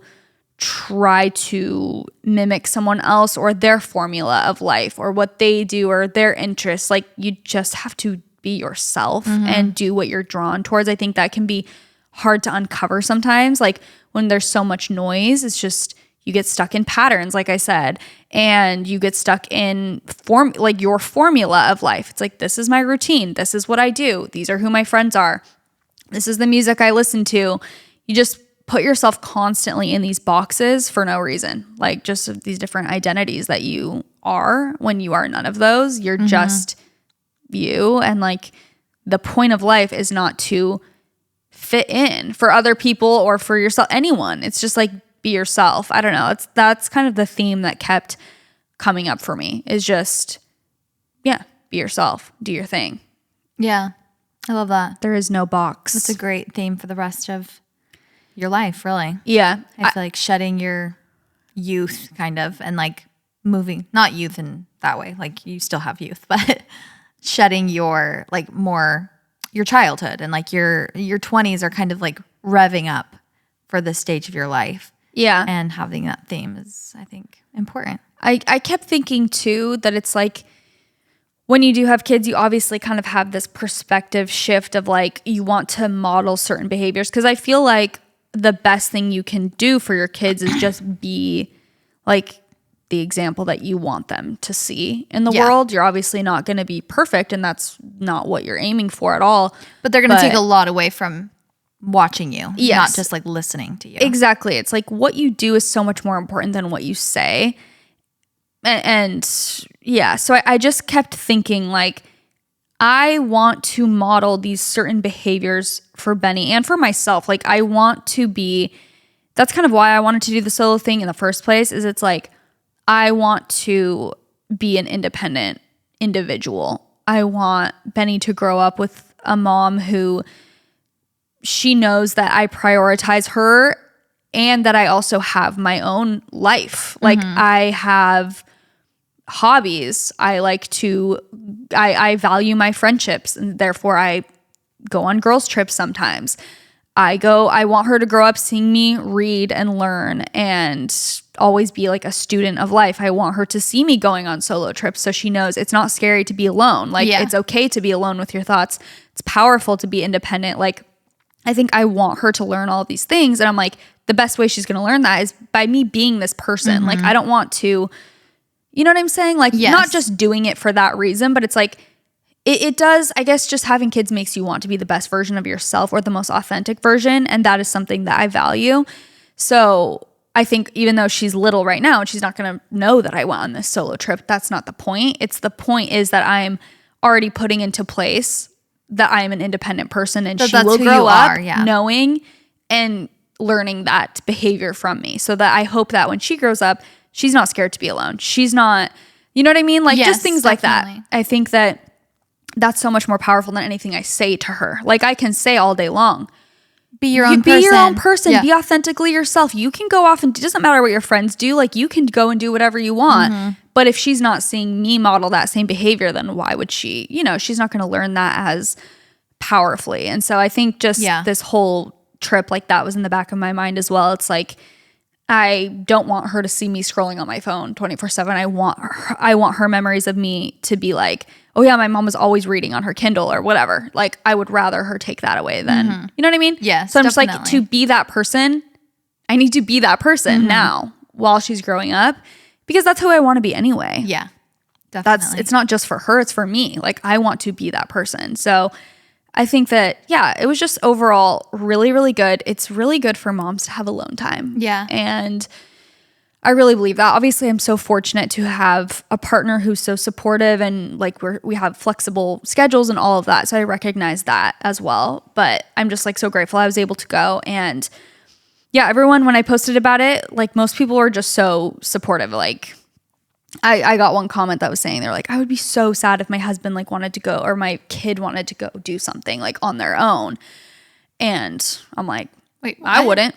try to mimic someone else or their formula of life or what they do or their interests. Like you just have to be yourself and do what you're drawn towards. I think that can be hard to uncover sometimes. Like when there's so much noise, it's just you get stuck in patterns, like I said, and you get stuck in like your formula of life. It's like, this is my routine. This is what I do. These are who my friends are. This is the music I listen to. You just put yourself constantly in these boxes for no reason. Like just these different identities that you are when you are none of those. You're just you. And like the point of life is not to fit in for other people or for yourself, anyone. It's just like be yourself. I don't know. That's kind of the theme that kept coming up for me is just, be yourself. Do your thing. Yeah. I love that. There is no box. That's a great theme for the rest of your life, really. Yeah. I feel like shedding your youth kind of and like moving, not youth in that way, like you still have youth, but shedding your like more your childhood and like your 20s are kind of like revving up for this stage of your life. Yeah. And having that theme is, I think, important. I kept thinking too that it's like when you do have kids, you obviously kind of have this perspective shift of like you want to model certain behaviors because I feel like the best thing you can do for your kids is just be like the example that you want them to see in the world. You're obviously not going to be perfect, and that's not what you're aiming for at all. But they're going to take a lot away from watching you, not just like listening to you. Exactly. It's like what you do is so much more important than what you say. And yeah, so I just kept thinking like, I want to model these certain behaviors for Benny and for myself. Like I want to be, that's kind of why I wanted to do the solo thing in the first place, is it's like, I want to be an independent individual. I want Benny to grow up with a mom who she knows that I prioritize her and that I also have my own life. Like I have hobbies. I value my friendships, and therefore I go on girls' trips sometimes. I want her to grow up seeing me read and learn and always be like a student of life. I want her to see me going on solo trips so she knows it's not scary to be alone. Like it's okay to be alone with your thoughts. It's powerful to be independent. Like I think I want her to learn all of these things. And I'm like, the best way she's going to learn that is by me being this person. Like I don't want to, you know what I'm saying? Like not just doing it for that reason, but it's like, it does, I guess just having kids makes you want to be the best version of yourself or the most authentic version. And that is something that I value. So I think even though she's little right now and she's not going to know that I went on this solo trip, that's not the point. It's the point is that I'm already putting into place that I am an independent person, and she will grow up knowing and learning that behavior from me, so that I hope that when she grows up, she's not scared to be alone. She's not, you know what I mean? Like just things like that. I think that that's so much more powerful than anything I say to her. Like I can say all day long, be your own person, be authentically yourself. You can go off and it doesn't matter what your friends do. Like you can go and do whatever you want. But if she's not seeing me model that same behavior, then why would she? You know, she's not going to learn that as powerfully. And so I think just this whole trip, like that was in the back of my mind as well. It's like, I don't want her to see me scrolling on my phone 24/7. I want her memories of me to be like, oh yeah, my mom was always reading on her Kindle or whatever. Like I would rather her take that away than, you know what I mean? Yes. So I'm just like, to be that person, I need to be that person now while she's growing up, because that's who I want to be anyway. Yeah, definitely. It's not just for her, it's for me. Like I want to be that person. So I think that, it was just overall really, really good. It's really good for moms to have alone time. Yeah. And I really believe that. Obviously, I'm so fortunate to have a partner who's so supportive, and like we have flexible schedules and all of that. So I recognize that as well. But I'm just like so grateful I was able to go. And everyone, when I posted about it, like most people were just so supportive. Like I got one comment that was saying, they're like, I would be so sad if my husband like wanted to go, or my kid wanted to go do something like on their own. And I'm like, wait, I wouldn't.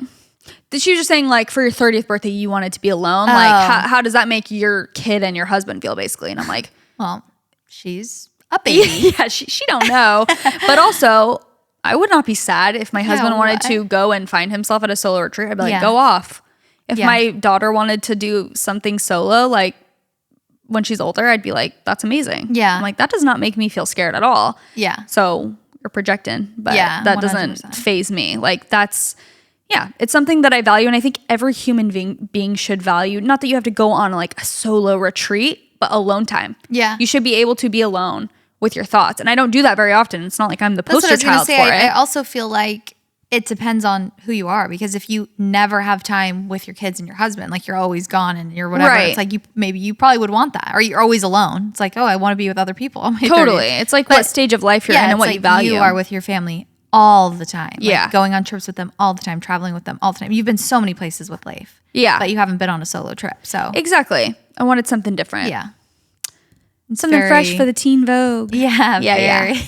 She was just saying like for your 30th birthday, you wanted to be alone. Like how does that make your kid and your husband feel basically? And I'm like, well, she's a baby. She don't know. But also I would not be sad if my husband wanted to go and find himself at a solo retreat. I'd be like, go off. If my daughter wanted to do something solo, like when she's older, I'd be like, that's amazing. Yeah. I'm like, that does not make me feel scared at all. Yeah. So you're projecting, but that 100%. Doesn't faze me. Like that's, it's something that I value. And I think every human being should value, not that you have to go on like a solo retreat, but alone time. Yeah. You should be able to be alone with your thoughts. And I don't do that very often. It's not like I'm the poster child for it. I also feel like it depends on who you are, because if you never have time with your kids and your husband, like you're always gone and you're whatever, it's like you probably would want that, or you're always alone. It's like, oh, I want to be with other people. Totally. 30s. It's like what stage of life you're in and what you value. You are with your family all the time. Yeah. Like going on trips with them all the time, traveling with them all the time. You've been so many places with Leif. Yeah. But you haven't been on a solo trip. So exactly. I wanted something different. Yeah. Something fresh for the teen Vogue. Yeah. Yeah.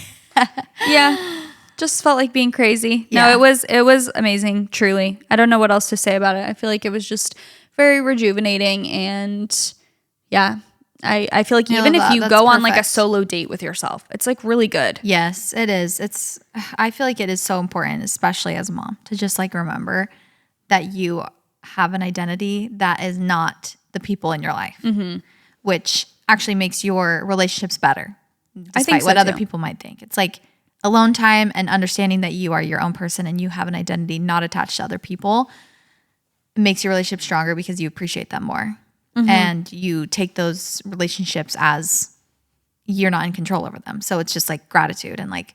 Yeah. Just felt like being crazy. Yeah. No, it was amazing, truly. I don't know what else to say about it. I feel like it was just very rejuvenating, and I feel like even if you go on like a solo date with yourself, it's like really good. Yes, it is. I feel like it is so important, especially as a mom, to just like remember that you have an identity that is not the people in your life, which actually makes your relationships better, despite what other people might think. It's like alone time and understanding that you are your own person and you have an identity not attached to other people makes your relationship stronger because you appreciate them more. and you take those relationships as you're not in control over them. So it's just like gratitude and like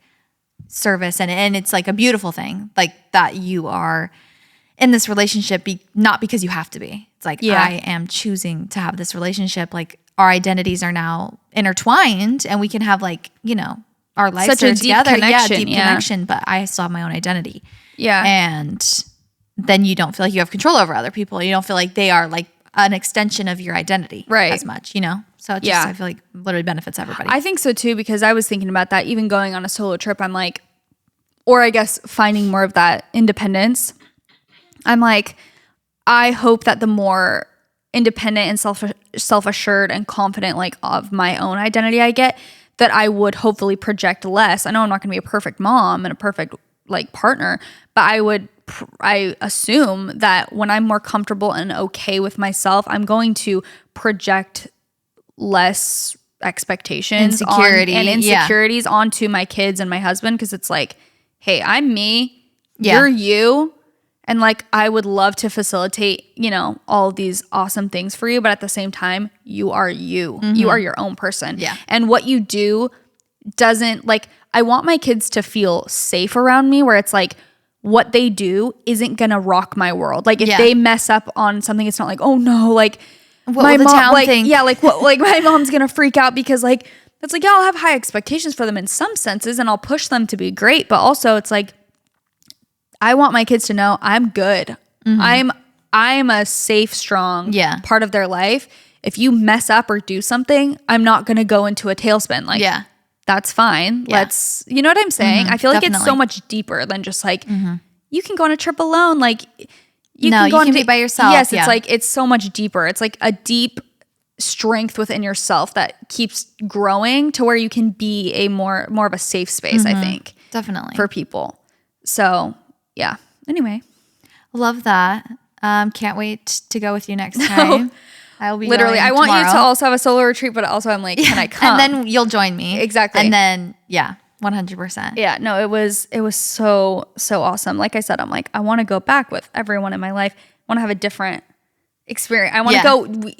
service. And it's like a beautiful thing, like that you are in this relationship, not because you have to be. It's like, I am choosing to have this relationship. Like our identities are now intertwined and we can have like, you know, our lives such a deep together. connection. Deep connection, but I still have my own identity. Yeah. And then you don't feel like you have control over other people. You don't feel like they are like an extension of your identity as much, you know? So it just, I feel like literally benefits everybody. I think so too, because I was thinking about that, even going on a solo trip, I'm like, or I guess finding more of that independence. I'm like, I hope that the more independent and self-assured and confident like of my own identity I get, that I would hopefully project less. I know I'm not going to be a perfect mom and a perfect like partner, but I assume that when I'm more comfortable and okay with myself, I'm going to project less expectations and insecurities onto my kids and my husband, because it's like, hey, I'm me, you're you, and like I would love to facilitate, you know, all of these awesome things for you, but at the same time, you are you. You are your own person. Yeah. And what you do doesn't, like, I want my kids to feel safe around me, where it's like what they do isn't gonna rock my world. Like if they mess up on something, it's not like, oh no, like what my will the mom, town like, think? yeah, like what, like my mom's gonna freak out, because like it's like, yeah, I'll have high expectations for them in some senses and I'll push them to be great, but also it's like I want my kids to know I'm good. I'm a safe, strong part of their life. If you mess up or do something, I'm not gonna go into a tailspin. Like, that's fine. Let's, you know what I'm saying? I feel like it's so much deeper than just like, you can go on a trip alone. Like you can be by yourself. Yes. It's like, it's so much deeper. It's like a deep strength within yourself that keeps growing to where you can be a more of a safe space, I think. Definitely. For people. So yeah. Anyway. Love that. Can't wait to go with you next time. I will be literally. I want tomorrow. you to also have a solo retreat, but also I'm like, can I come? And then you'll join me. Exactly. And then 100%. Yeah, no, it was so awesome. Like I said, I'm like, I want to go back with everyone in my life. I want to have a different experience. I want to go.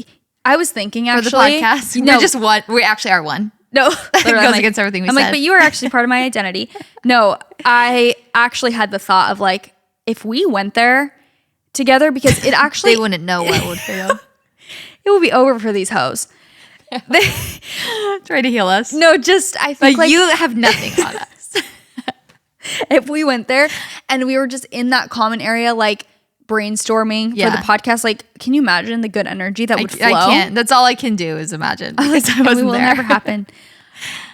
I was thinking actually for the podcast. No, we're just one. We actually are one. No, it goes against everything we said. I'm like, but you are actually part of my identity. No, I actually had the thought of like, if we went there together, because it actually they wouldn't know what would fail. It will be over for these hoes. Try to heal us. No, just I think like you have nothing on us. If we went there and we were just in that common area, like brainstorming for the podcast, like, can you imagine the good energy that would flow? I can't. That's all I can do is imagine, because I wasn't will there. Never happen.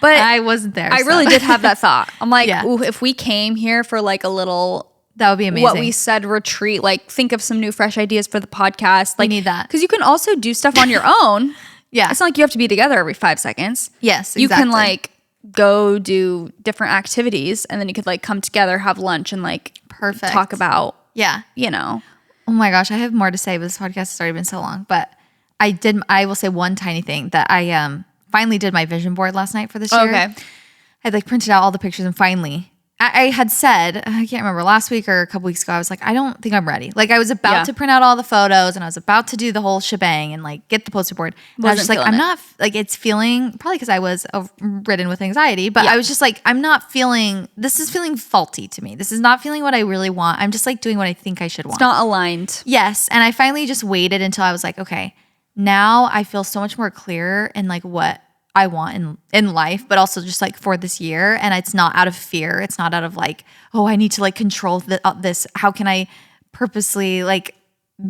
But I wasn't there. I really did have that thought. I'm like, ooh, if we came here for like a little, that would be amazing. What we said, retreat, like think of some new fresh ideas for the podcast. Like, we need that. Because you can also do stuff on your own. Yeah. It's not like you have to be together every 5 seconds. Yes, exactly. You can like go do different activities, and then you could like come together, have lunch, and like talk about, you know. Oh my gosh, I have more to say, but this podcast has already been so long. But I will say one tiny thing that I finally did my vision board last night for this year. Okay. I like printed out all the pictures, and finally I had said, I can't remember, last week or a couple weeks ago, I was like, I don't think I'm ready. Like I was about to print out all the photos and I was about to do the whole shebang and like get the poster board. And I was just like, I'm not, like it's feeling, probably because I was ridden with anxiety, but I was just like, I'm not feeling, this is feeling faulty to me. This is not feeling what I really want. I'm just like doing what I think I should want. It's not aligned. Yes. And I finally just waited until I was like, okay, now I feel so much more clear in like what I want in life, but also just like for this year. And it's not out of fear. It's not out of like, oh, I need to like control this. How can I purposely like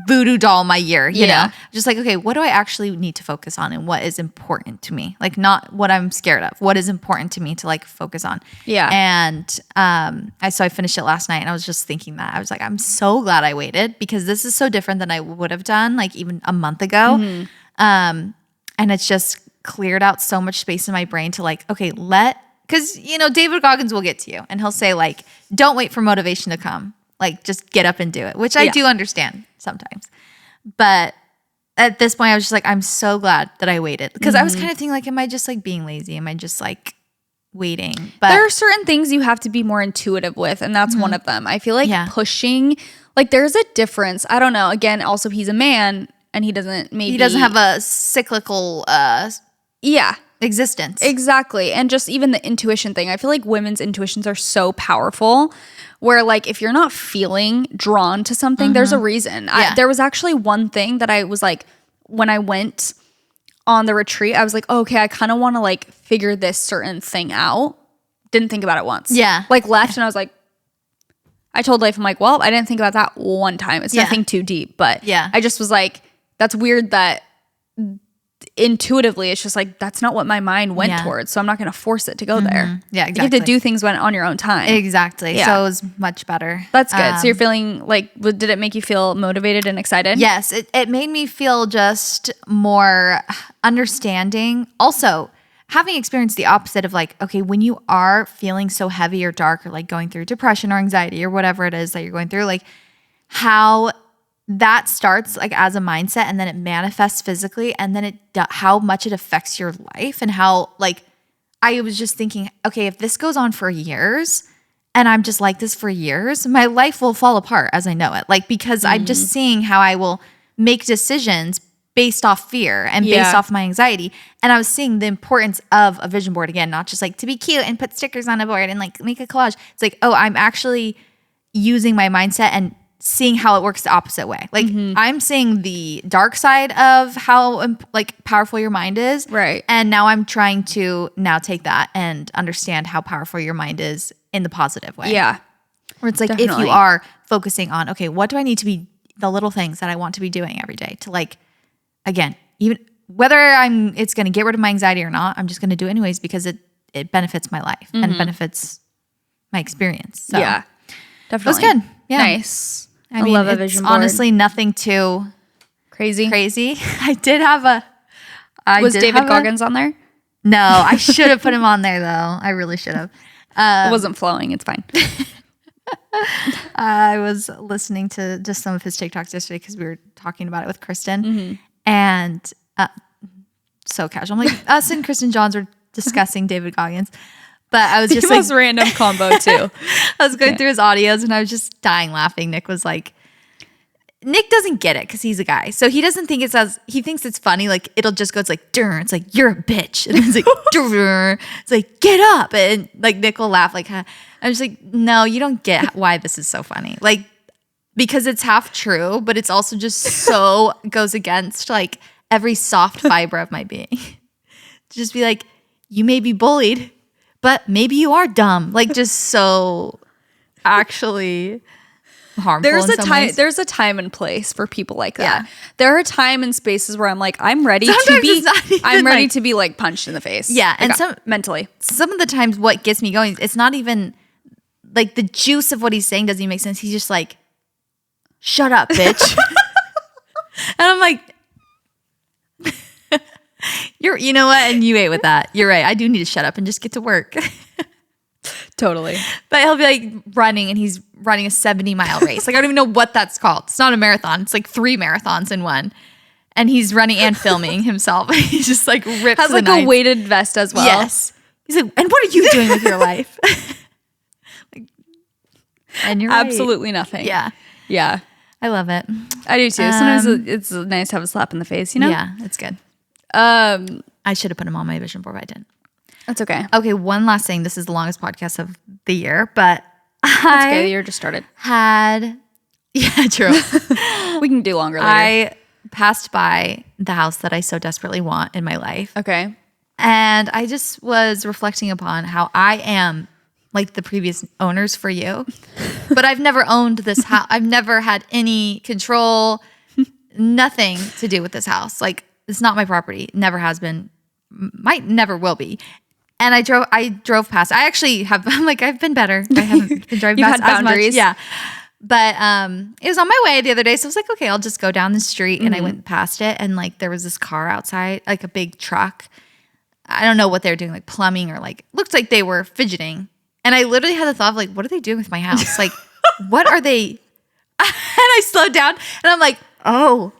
voodoo doll my year? You know, just like, okay, what do I actually need to focus on and what is important to me? Like not what I'm scared of, what is important to me to like focus on. Yeah. And so I finished it last night and I was just thinking that I was like, I'm so glad I waited because this is so different than I would have done like even a month ago. And it's just cleared out so much space in my brain to like, okay, because, you know, David Goggins will get to you and he'll say like, don't wait for motivation to come. Like just get up and do it, which I do understand sometimes. But at this point I was just like, I'm so glad that I waited because I was kind of thinking like, am I just like being lazy? Am I just like waiting? But there are certain things you have to be more intuitive with, and that's one of them. I feel like pushing, like there's a difference. I don't know. Again, also he's a man. and he doesn't have a cyclical existence. Exactly. And just even the intuition thing. I feel like women's intuitions are so powerful where like if you're not feeling drawn to something, there's a reason. There was actually one thing that I was like, when I went on the retreat, I was like, okay, I kind of want to like figure this certain thing out. Didn't think about it once. Yeah. Like left and I was like, I told Life, I'm like, well, I didn't think about that one time. It's nothing too deep. But I just was like, that's weird that intuitively it's just like that's not what my mind went towards, so I'm not going to force it to go there. Yeah, exactly. You have to do things on your own time. Exactly. So it was much better. That's good. So you're feeling like, did it make you feel motivated and excited? Yes, it made me feel just more understanding. Also, having experienced the opposite of like, okay, when you are feeling so heavy or dark or like going through depression or anxiety or whatever it is that you're going through, like how that starts like as a mindset and then it manifests physically and then how much it affects your life and how like I was just thinking, okay, if this goes on for years and I'm just like this for years, my life will fall apart as I know it. Like because I'm just seeing how I will make decisions based off fear and based off my anxiety. And I was seeing the importance of a vision board again, not just like to be cute and put stickers on a board and like make a collage. It's like, oh, I'm actually using my mindset and seeing how it works the opposite way. Like I'm seeing the dark side of how like powerful your mind is. Right. And now I'm trying to now take that and understand how powerful your mind is in the positive way. Yeah. Where it's like, if you are focusing on, okay, what do I need to be, the little things that I want to be doing every day to like, again, even whether it's going to get rid of my anxiety or not, I'm just going to do it anyways because it benefits my life and benefits my experience. So yeah, definitely. It was good. Yeah. Nice. I mean, love a vision board. Honestly nothing too crazy. I did have was David Goggins on there? No, I should have put him on there though. I really should have. It wasn't flowing. It's fine. I was listening to just some of his TikToks yesterday because we were talking about it with Kristen and so casual. I'm like, us and Kristen Johns were discussing David Goggins. But I was just the most random combo too. I was going through his audios and I was just dying laughing. Nick was like, Nick doesn't get it because he's a guy. So he doesn't think he thinks it's funny. Like it'll just go, it's like, durr. It's like, you're a bitch. And it's like, durr. It's like, get up. And like Nick will laugh like, huh. I'm just like, no, you don't get why this is so funny. Like, because it's half true, but it's also just so goes against like every soft fiber of my being. To just be like, you may be bullied, but maybe you are dumb. Like just so actually harmful. There's a time and place for people like that. Yeah. There are time and spaces where I'm like, I'm ready to be like punched in the face. Yeah. Like, and mentally. Some of the times what gets me going, it's not even like the juice of what he's saying doesn't even make sense. He's just like, shut up, bitch. And I'm like, you know what? And you ate with that. You're right. I do need to shut up and just get to work. Totally. But he'll be like running and he's running a 70-mile race. Like I don't even know what that's called. It's not a marathon. It's like 3 marathons in one. And he's running and filming himself. He's just like rips has like a weighted vest as well. Yes. He's like, and what are you doing with your life? And you're absolutely nothing. Yeah. Yeah. I love it. I do too. Sometimes it's nice to have a slap in the face, you know? Yeah, it's good. I should have put him on my vision board, but I didn't. That's okay. Okay, one last thing. This is the longest podcast of the year, but that's okay. The year just started. Yeah, true. We can do longer later. I passed by the house that I so desperately want in my life. Okay. And I just was reflecting upon how I am like the previous owners for you, but I've never owned this house. I've never had any control, nothing to do with this house. Like it's not my property. Never has been. Might never will be. And I drove past. I actually have. I'm like I've been better. I haven't been driving past as much. Yeah. But it was on my way the other day, so I was like, okay, I'll just go down the street. And I went past it, and like there was this car outside, like a big truck. I don't know what they were doing, like plumbing or like looked like they were fidgeting. And I literally had the thought of like, what are they doing with my house? Like, what are they? And I slowed down, and I'm like, oh,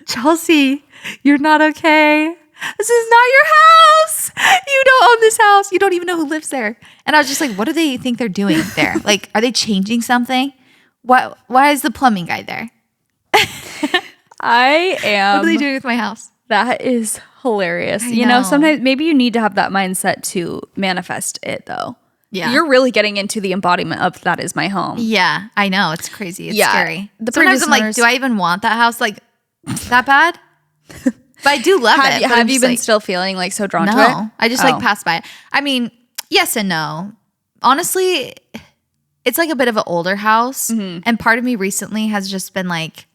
Chelsey, you're not okay. This is not your house. You don't own this house. You don't even know who lives there. And I was just like, what do they think they're doing there? Like, are they changing something? Why is the plumbing guy there? I am. What are they doing with my house? That is hilarious. I You know, know. sometimes maybe you need to have that mindset to manifest it, though. Yeah. You're really getting into the embodiment of that is my home. Yeah, I know. It's crazy. It's Yeah. scary. The Sometimes previous I'm like, owners- do I even want that house? Like, that bad? But I do love it. but I'm Have you just been like, still feeling like so drawn to it? No, I just like Oh. passed by it. I mean, yes and no. Honestly, it's like a bit of an older house. And part of me recently has just been like,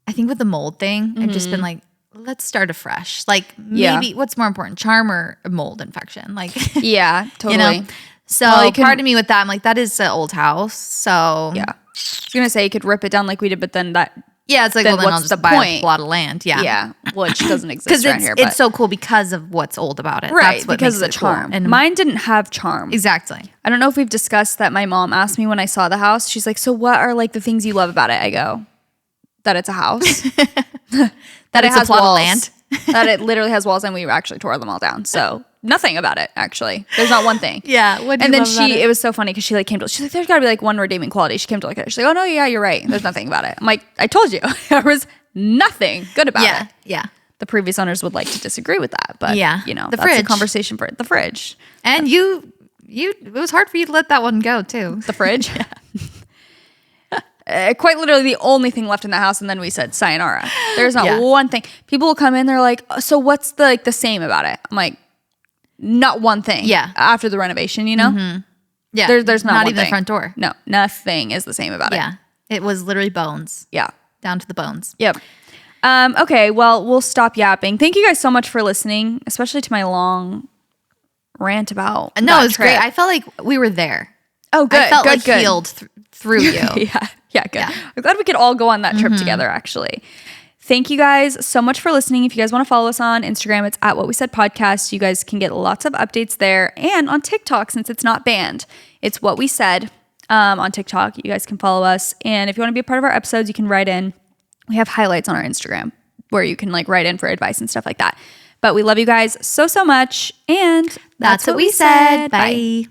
I think with the mold thing, I've just been like, let's start afresh. Like maybe what's more important, charm or mold infection? Like, Yeah, totally. you know? So Well, you can- part of me with that, I'm like, that is an old house. So Yeah. I was going to say you could rip it down like we did, but then that, yeah, it's like, Then well, then I'll what's just the buy a point? plot of land. Yeah. yeah, which doesn't Because exist around here. But it's so cool because of what's old about it. right, That's what because of the makes it cool. charm. And Mine didn't have charm. exactly. I don't know if we've discussed that. My mom asked me when I saw the house, she's like, so what are like the things you love about it? I go, that it's a house. that it it's a has plot of walls. land. That it literally has walls, and we actually tore them all down. So nothing about it, actually. There's not one thing. Yeah. What do And you then love about it was so funny because she like came to, she's like, there's got to be like one redeeming quality. She came to look at it. She's like, oh no, yeah, you're right. There's nothing about it. I'm like, I told you, there was nothing good about Yeah. it. Yeah. The previous owners would like to disagree with that, but Yeah. you know, The that's a fridge. conversation for the fridge. And it was hard for you to let that one go too. The fridge. Quite literally the only thing left in the house, and then we said sayonara. There's not Yeah. one thing. People will come in, they're like, so what's the same about it? I'm like, not one thing. Yeah. After the renovation, you know? Yeah. There's not one even thing. the front door. No, nothing is the same about it. Yeah. It was literally bones. Yeah. Down to the bones. Yep. Okay, well, we'll stop yapping. Thank you guys so much for listening, especially to my long rant about No, that it was great. trip. I felt like we were there. Oh, good. I felt good, like healed through you. Yeah, good. Yeah. I'm glad we could all go on that trip together, actually. Thank you guys so much for listening. If you guys want to follow us on Instagram, it's at What We Said Podcast. You guys can get lots of updates there. And on TikTok, since it's not banned, it's What We Said on TikTok. You guys can follow us. And if you want to be a part of our episodes, you can write in. We have highlights on our Instagram where you can like write in for advice and stuff like that. But we love you guys so much. And That's what we said. Bye.